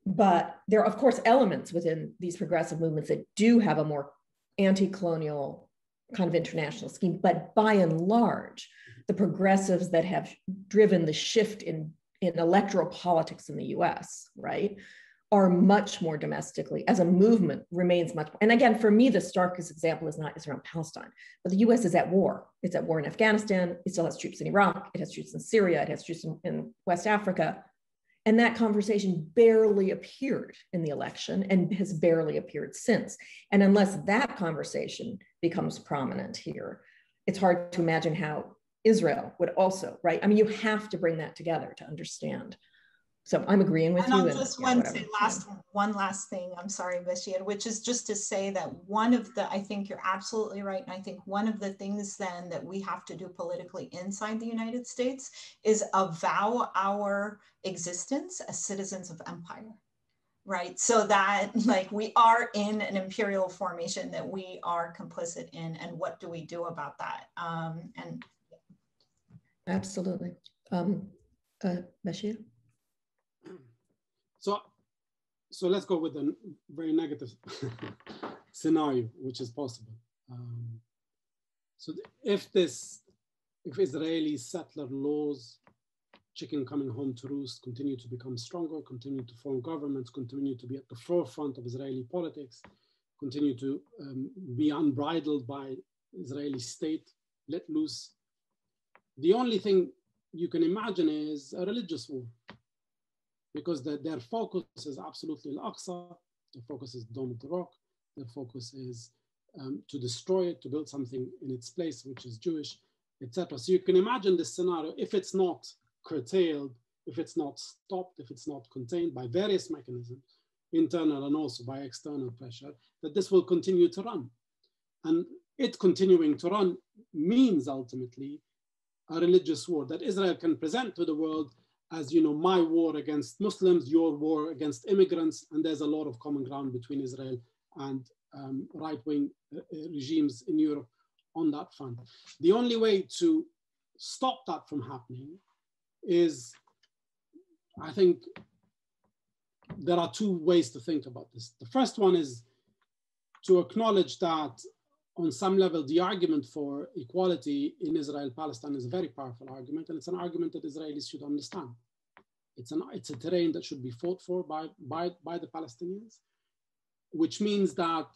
But there are, of course, elements within these progressive movements that do have a more anti-colonial kind of international scheme. But by and large, the progressives that have driven the shift in electoral politics in the US, right, are much more domestically, as a movement, remains much more. And again, for me, the starkest example is around Palestine, but the US is at war. It's at war in Afghanistan. It still has troops in Iraq. It has troops in Syria. It has troops in West Africa. And that conversation barely appeared in the election and has barely appeared since. And unless that conversation becomes prominent here, it's hard to imagine how Israel would also, right? I mean, you have to bring that together to understand. So I'm agreeing with you. And I'll just one last thing, I'm sorry, Bashir, which is just to say that I think you're absolutely right. And I think one of the things then that we have to do politically inside the United States is avow our existence as citizens of empire, right? So that like we are in an imperial formation that we are complicit in, and what do we do about that? Absolutely. Bashir? So let's go with a very negative scenario, which is possible. So if Israeli settler laws, chicken coming home to roost, continue to become stronger, continue to form governments, continue to be at the forefront of Israeli politics, continue to be unbridled by Israeli state, let loose, the only thing you can imagine is a religious war, because their focus is absolutely Al-Aqsa, their focus is Dome of the Rock, their focus is to destroy it, to build something in its place, which is Jewish, etc. So you can imagine this scenario, if it's not curtailed, if it's not stopped, if it's not contained by various mechanisms, internal and also by external pressure, that this will continue to run. And it continuing to run means ultimately a religious war that Israel can present to the world as, my war against Muslims, your war against immigrants, and there's a lot of common ground between Israel and right-wing regimes in Europe on that front. The only way to stop that from happening is, I think, there are two ways to think about this. The first one is to acknowledge that on some level, the argument for equality in Israel-Palestine is a very powerful argument, and it's an argument that Israelis should understand. It's a terrain that should be fought for by the Palestinians, which means that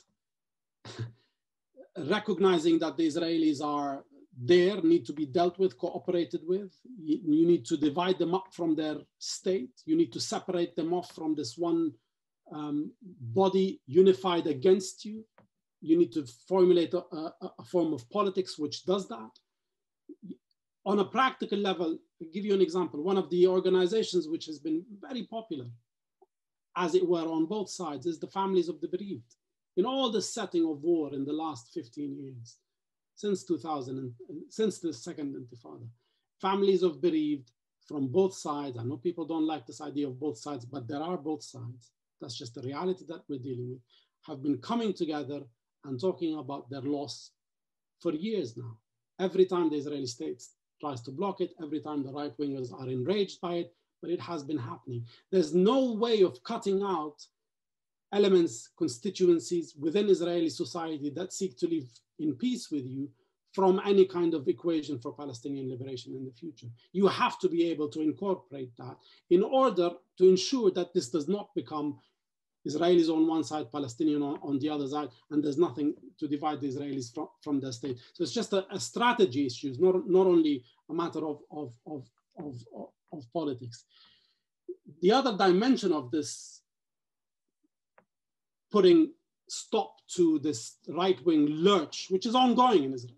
recognizing that the Israelis are there, need to be dealt with, cooperated with. You need to divide them up from their state. You need to separate them off from this one body unified against you. You need to formulate a form of politics which does that. On a practical level, I'll give you an example. One of the organizations which has been very popular, as it were, on both sides, is the Families of the Bereaved. In all the setting of war in the last 15 years, since 2000, since the Second Intifada, families of bereaved from both sides, I know people don't like this idea of both sides, but there are both sides. That's just the reality that we're dealing with, have been coming together and talking about their loss for years now. Every time the Israeli state tries to block it, every time the right-wingers are enraged by it, but it has been happening. There's no way of cutting out elements, constituencies within Israeli society that seek to live in peace with you from any kind of equation for Palestinian liberation in the future. You have to be able to incorporate that in order to ensure that this does not become Israelis on one side, Palestinian on the other side, and there's nothing to divide the Israelis from their state. So it's just a strategy issue, not only a matter of politics. The other dimension of this, putting stop to this right-wing lurch, which is ongoing in Israel.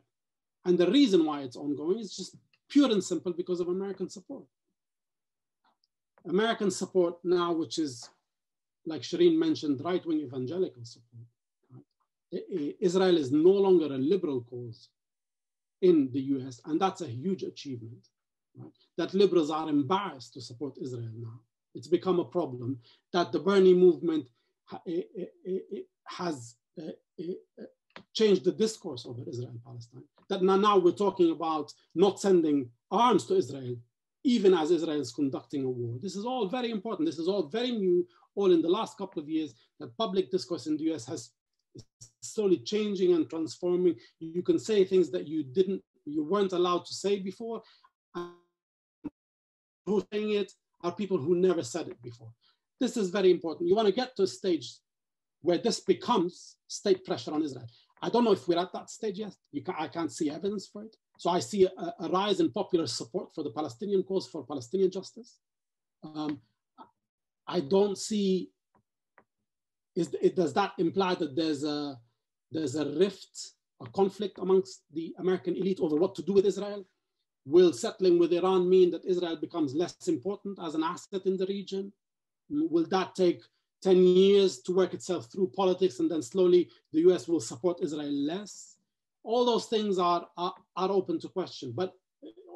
And the reason why it's ongoing is just pure and simple because of American support. American support now, which is, like Sherene mentioned, right-wing evangelical support. Right? Israel is no longer a liberal cause in the US, and that's a huge achievement. Right? That liberals are embarrassed to support Israel now. It's become a problem that the Bernie movement has changed the discourse over Israel and Palestine. That now we're talking about not sending arms to Israel, even as Israel is conducting a war. This is all very important. This is all very new, all in the last couple of years, that public discourse in the US has slowly changing and transforming. You can say things that you weren't allowed to say before. And who's saying it are people who never said it before. This is very important. You want to get to a stage where this becomes state pressure on Israel. I don't know if we're at that stage yet. I can't see evidence for it. So I see a rise in popular support for the Palestinian cause, for Palestinian justice. I don't see, does that imply that there's a rift, a conflict amongst the American elite over what to do with Israel? Will settling with Iran mean that Israel becomes less important as an asset in the region? Will that take 10 years to work itself through politics, and then slowly the US will support Israel less? All those things are open to question, but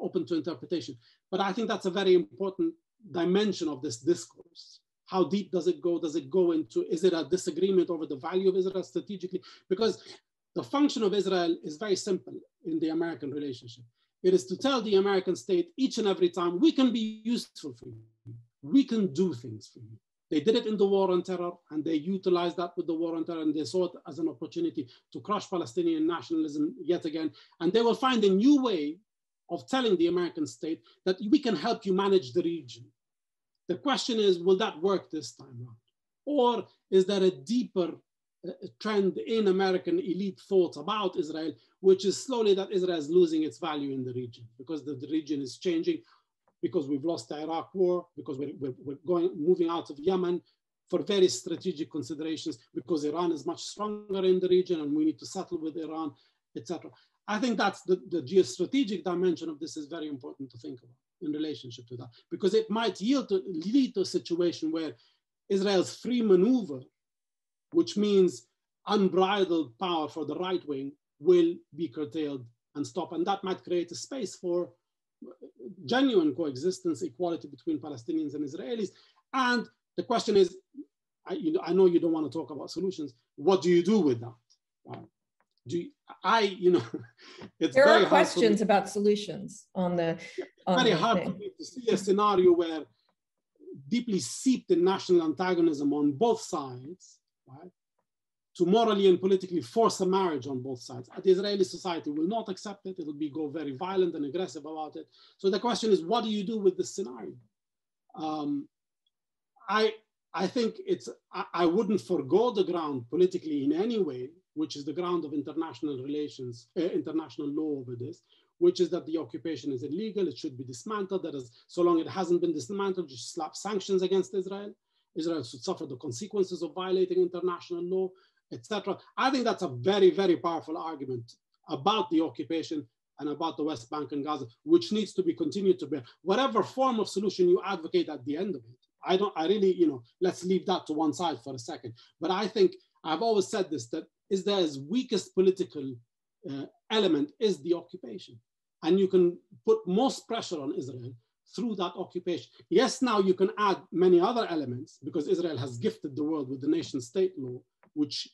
open to interpretation. But I think that's a very important dimension of this discourse. How deep does it go? Does it go into, is it a disagreement over the value of Israel strategically? Because the function of Israel is very simple in the American relationship. It is to tell the American state each and every time, we can be useful for you. We can do things for you. They did it in the war on terror, and they utilized that with the war on terror, and they saw it as an opportunity to crush Palestinian nationalism yet again. And they will find a new way of telling the American state that we can help you manage the region. The question is, will that work this time around? Or is there a deeper trend in American elite thought about Israel, which is slowly that Israel is losing its value in the region because the region is changing, because we've lost the Iraq war, because we're moving out of Yemen for very strategic considerations, because Iran is much stronger in the region and we need to settle with Iran, etc. I think that's the geostrategic dimension of this is very important to think about in relationship to that, because it might lead to a situation where Israel's free maneuver, which means unbridled power for the right wing, will be curtailed and stop. And that might create a space for genuine coexistence, equality between Palestinians and Israelis. And the question is, I know you don't want to talk about solutions. What do you do with that? It's there are questions about solutions on the. Very hard for me to see a scenario where deeply seeped in national antagonism on both sides, right, to morally and politically force a marriage on both sides. The Israeli society will not accept it. It will go very violent and aggressive about it. So the question is, what do you do with this scenario? I think I wouldn't forego the ground politically in any way, which is the ground of international relations, international law over this, which is that the occupation is illegal, it should be dismantled. That is, so long it hasn't been dismantled, you slap sanctions against Israel. Israel should suffer the consequences of violating international law, etc. I think that's a very, very powerful argument about the occupation and about the West Bank and Gaza, which needs to be continued to bear. Whatever form of solution you advocate at the end of it, I really, let's leave that to one side for a second. But I think, I've always said this, that Israel's weakest political element is the occupation. And you can put most pressure on Israel through that occupation. Yes, now you can add many other elements because Israel has gifted the world with the nation state law, which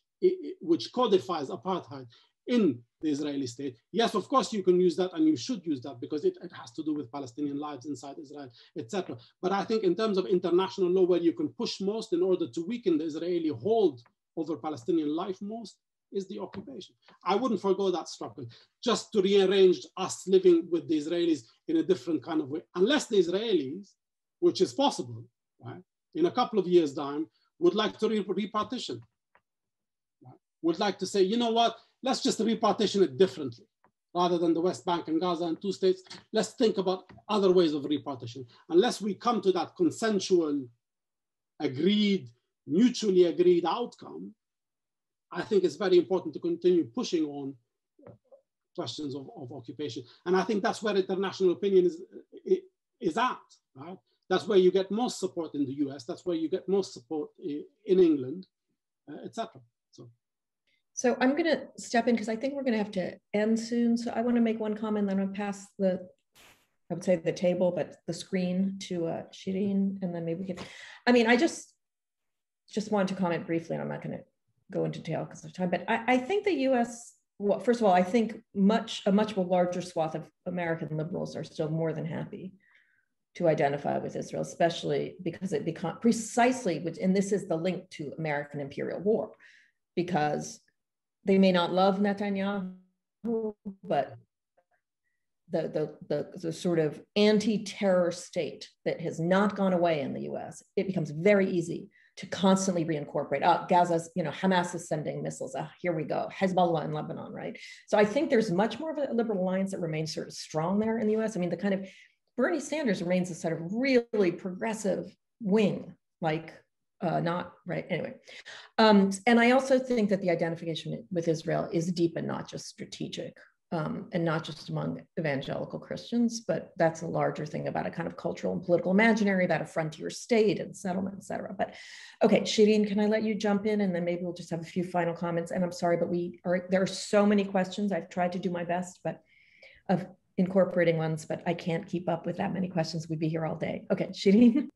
codifies apartheid in the Israeli state. Yes, of course you can use that, and you should use that because it has to do with Palestinian lives inside Israel, etc. But I think in terms of international law, where you can push most in order to weaken the Israeli hold over Palestinian life most, is the occupation. I wouldn't forego that struggle just to rearrange us living with the Israelis in a different kind of way, unless the Israelis, which is possible, right, in a couple of years' time, would like to repartition. Right? Would like to say, you know what, let's just repartition it differently. Rather than the West Bank and Gaza and 2 states, let's think about other ways of repartition. Unless we come to that consensual, mutually agreed outcome, I think it's very important to continue pushing on questions of occupation. And I think that's where international opinion is at, right? That's where you get most support in the US. That's where you get most support in England, etc. So I'm going to step in because I think we're going to have to end soon. So I want to make one comment, then I'll pass I would say the table, but the screen to Sherene, and then maybe we can, I just wanted to comment briefly, and I'm not going to go into detail because of time, but I think the US, well, first of all, I think a much larger swath of American liberals are still more than happy to identify with Israel, especially because it becomes precisely, and this is the link to American imperial war, because they may not love Netanyahu, but the sort of anti-terror state that has not gone away in the US, it becomes very easy to constantly reincorporate. Gaza's, Hamas is sending missiles. Here we go. Hezbollah in Lebanon, right? So I think there's much more of a liberal alliance that remains sort of strong there in the US. The kind of Bernie Sanders remains a sort of really progressive wing, not right. Anyway, and I also think that the identification with Israel is deep and not just strategic, and not just among evangelical Christians, but that's a larger thing about a kind of cultural and political imaginary about a frontier state and settlement, et cetera. But okay, Sherene, can I let you jump in, and then maybe we'll just have a few final comments. And I'm sorry, but there are so many questions. I've tried to do my best, but of incorporating ones, but I can't keep up with that many questions. We'd be here all day. Okay, Sherene.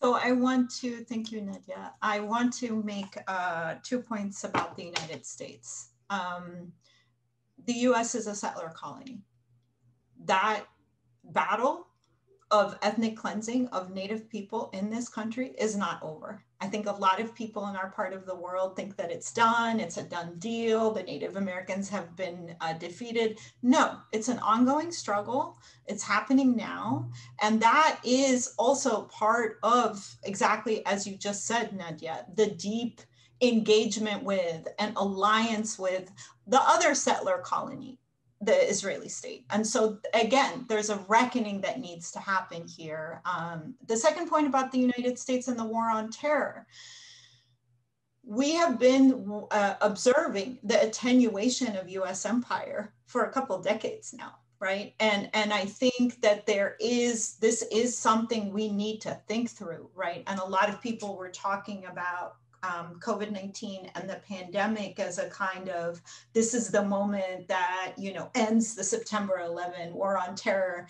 So thank you, Nadia. I want to make 2 points about the United States. The US is a settler colony. That battle of ethnic cleansing of Native people in this country is not over. I think a lot of people in our part of the world think that it's done, it's a done deal, the Native Americans have been defeated. No, it's an ongoing struggle. It's happening now. And that is also part of, exactly as you just said, Nadia, the deep engagement with and alliance with the other settler colony, the Israeli state. And so again, there's a reckoning that needs to happen here. The second point about the United States and the war on terror, we have been observing the attenuation of US empire for a couple of decades now, right? And I think that this is something we need to think through, right? And a lot of people were talking about COVID-19 and the pandemic as a kind of, this is the moment that, ends the September 11 war on terror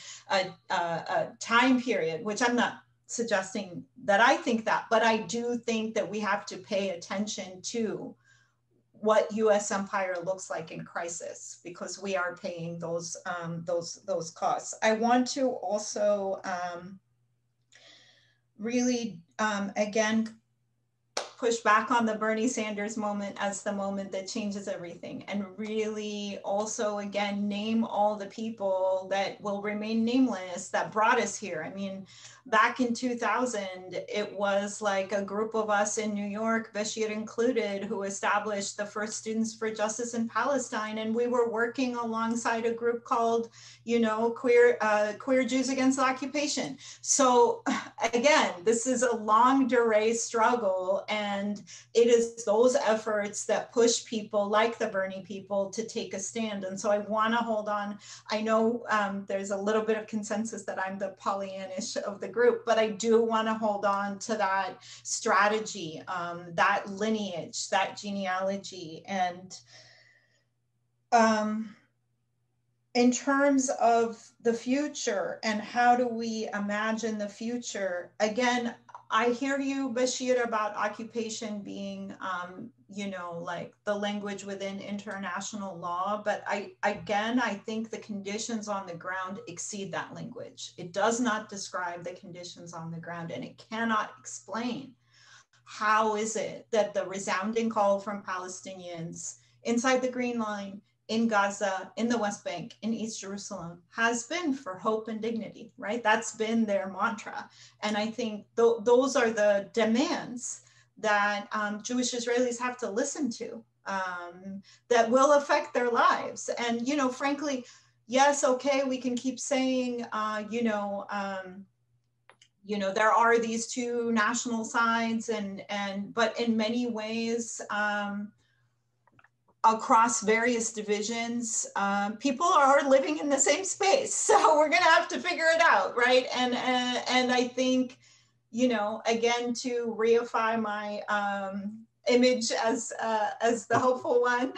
time period, which I'm not suggesting that I think that, but I do think that we have to pay attention to what US empire looks like in crisis, because we are paying those costs. I want to also really, again, push back on the Bernie Sanders moment as the moment that changes everything, and really also, again, name all the people that will remain nameless that brought us here. Back in 2000, it was like a group of us in New York, Bashir included, who established the first Students for Justice in Palestine. And we were working alongside a group called, Queer Jews Against the Occupation. So again, this is a long durée struggle, and it is those efforts that push people like the Bernie people to take a stand. And so I wanna hold on. I know there's a little bit of consensus that I'm the Pollyannish of the group, but I do want to hold on to that strategy, that lineage, that genealogy. And in terms of the future and how do we imagine the future, again, I hear you, Bashir, about occupation being, like the language within international law. But I think the conditions on the ground exceed that language. It does not describe the conditions on the ground, and it cannot explain how is it that the resounding call from Palestinians inside the Green Line, in Gaza, in the West Bank, in East Jerusalem, has been for hope and dignity, right? That's been their mantra. And I think those are the demands that Jewish Israelis have to listen to, that will affect their lives. And, frankly, yes, okay, we can keep saying, there are these two national sides, but in many ways, across various divisions, people are living in the same space. So we're going to have to figure it out, right? And I think, you know, again, to reify my image as the hopeful one,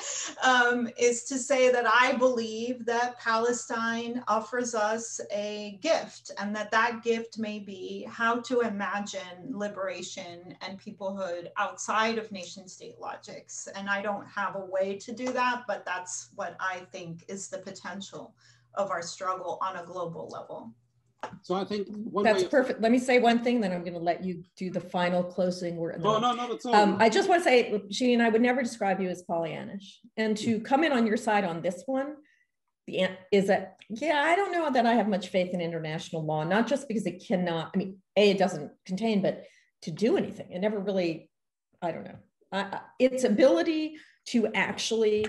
is to say that I believe that Palestine offers us a gift, and that gift may be how to imagine liberation and peoplehood outside of nation state logics. And I don't have a way to do that, but that's what I think is the potential of our struggle on a global level. So I think that's perfect. Let me say one thing, then I'm going to let you do the final closing word. No, not at all. I just want to say, Sherene, I would never describe you as Pollyannish. And to come in on your side on this one, is that, yeah, I don't know that I have much faith in international law, not just because it cannot, I mean, it doesn't contain, but to do anything. It never really, I don't know. Its ability to actually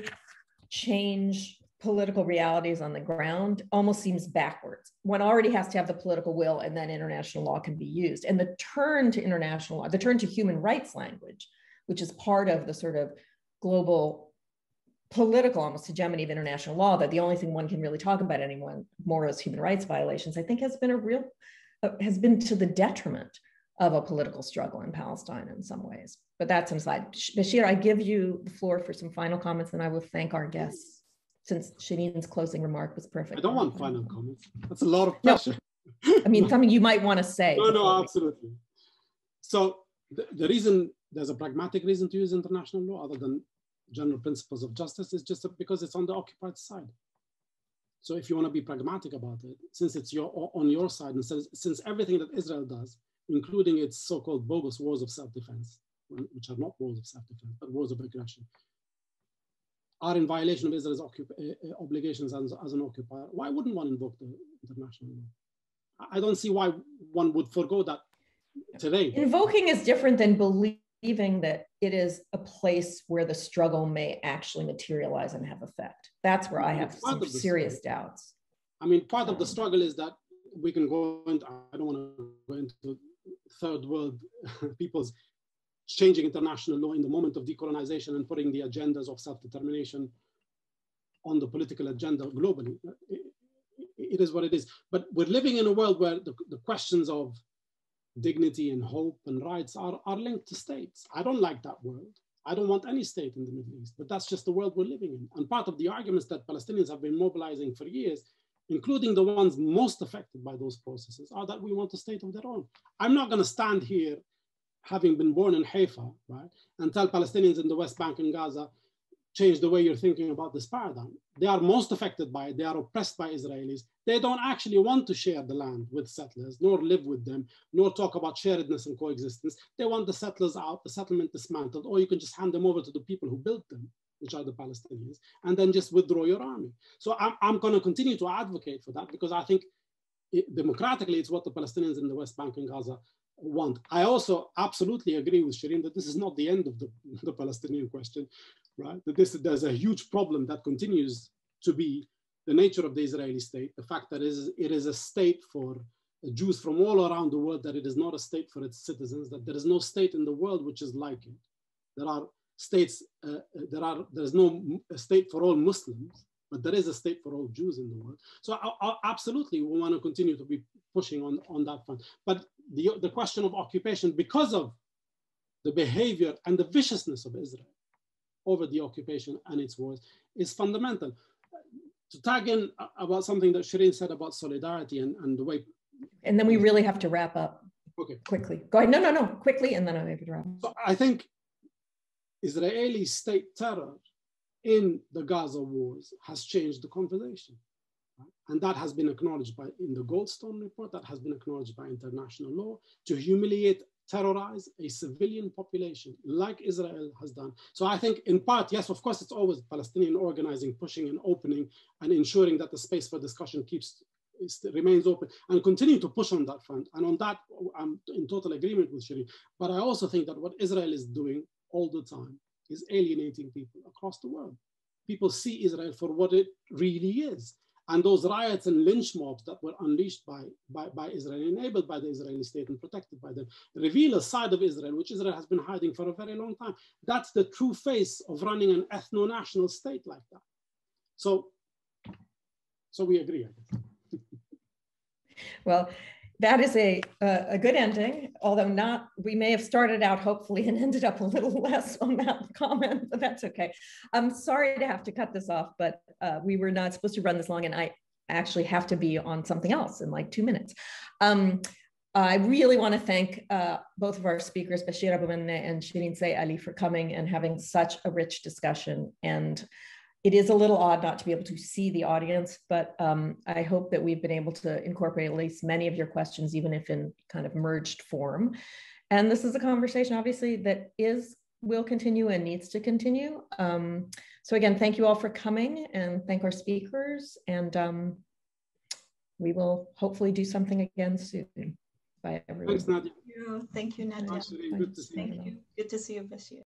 change political realities on the ground almost seems backwards. One already has to have the political will, and then international law can be used. And the turn to international law, the turn to human rights language, which is part of the sort of global political almost hegemony of international law, that the only thing one can really talk about anymore is human rights violations, I think has been to the detriment of a political struggle in Palestine in some ways. But that's aside. Bashir, I give you the floor for some final comments, and I will thank our guests, since Sherene's closing remark was perfect. I don't want final comments. That's a lot of pressure. No. I mean, something you might want to say. No, absolutely. So the reason, there's a pragmatic reason to use international law other than general principles of justice, is just because it's on the occupied side. So if you want to be pragmatic about it, since it's on your side, and since everything that Israel does, including its so-called bogus wars of self-defense, which are not wars of self-defense, but wars of aggression, are in violation of Israel's obligations as an occupier, why wouldn't one invoke the international law? I don't see why one would forego that today. Invoking is different than believing that it is a place where the struggle may actually materialize and have effect. That's where I have some serious doubts. I mean, part of the struggle is that we can go into, I don't want to go into third world people's changing international law in the moment of decolonization and putting the agendas of self-determination on the political agenda globally. It is what it is. But we're living in a world where the questions of dignity and hope and rights are linked to states. I don't like that world. I don't want any state in the Middle East, but that's just the world we're living in. And part of the arguments that Palestinians have been mobilizing for years, including the ones most affected by those processes, are that we want a state of their own. I'm not going to stand here, having been born in Haifa, right, and tell Palestinians in the West Bank and Gaza, change the way you're thinking about this paradigm. They are most affected by it. They are oppressed by Israelis. They don't actually want to share the land with settlers, nor live with them, nor talk about sharedness and coexistence. They want the settlers out, the settlement dismantled, or you can just hand them over to the people who built them, which are the Palestinians, and then just withdraw your army. So I'm going to continue to advocate for that, because I think democratically, it's what the Palestinians in the West Bank and Gaza want. I also absolutely agree with Sherene that this is not the end of the Palestinian question, right? That there's a huge problem that continues to be the nature of the Israeli state, the fact that it is a state for Jews from all around the world, that it is not a state for its citizens, that there is no state in the world which is like it. There are states, there's no state for all Muslims, but there is a state for all Jews in the world. So absolutely, we want to continue to be pushing on that front. But the question of occupation, because of the behavior and the viciousness of Israel over the occupation and its wars, is fundamental. To tag in about something that Sherene said about solidarity and the way. And then we really have to wrap up. Okay. Quickly. Go ahead. No, quickly, and then I have to wrap up. So I think Israeli state terror in the Gaza wars has changed the conversation. Right? And that has been acknowledged in the Goldstone report, that has been acknowledged by international law, to humiliate, terrorize a civilian population like Israel has done. So I think in part, yes, of course, it's always Palestinian organizing, pushing and opening and ensuring that the space for discussion remains open and continue to push on that front. And on that, I'm in total agreement with Sherene. But I also think that what Israel is doing all the time is alienating people across the world. People see Israel for what it really is. And those riots and lynch mobs that were unleashed by Israel, enabled by the Israeli state and protected by them, reveal a side of Israel, which Israel has been hiding for a very long time. That's the true face of running an ethno-national state like that. So we agree, I guess. Well, that is a good ending, although not, we may have started out hopefully and ended up a little less on that comment, but that's okay. I'm sorry to have to cut this off, but we were not supposed to run this long, and I actually have to be on something else in like 2 minutes. I really want to thank both of our speakers, Bashir Abu-Manneh and Sherene Seikaly, for coming and having such a rich discussion. And it is a little odd not to be able to see the audience, but I hope that we've been able to incorporate at least many of your questions, even if in kind of merged form. And this is a conversation, obviously, that will continue and needs to continue. So again, thank you all for coming, and thank our speakers. And we will hopefully do something again soon. Bye, everyone. Thanks, Nadia. Thank you, Nadia. Good to see you. Thank you. Good to see you, Bashir.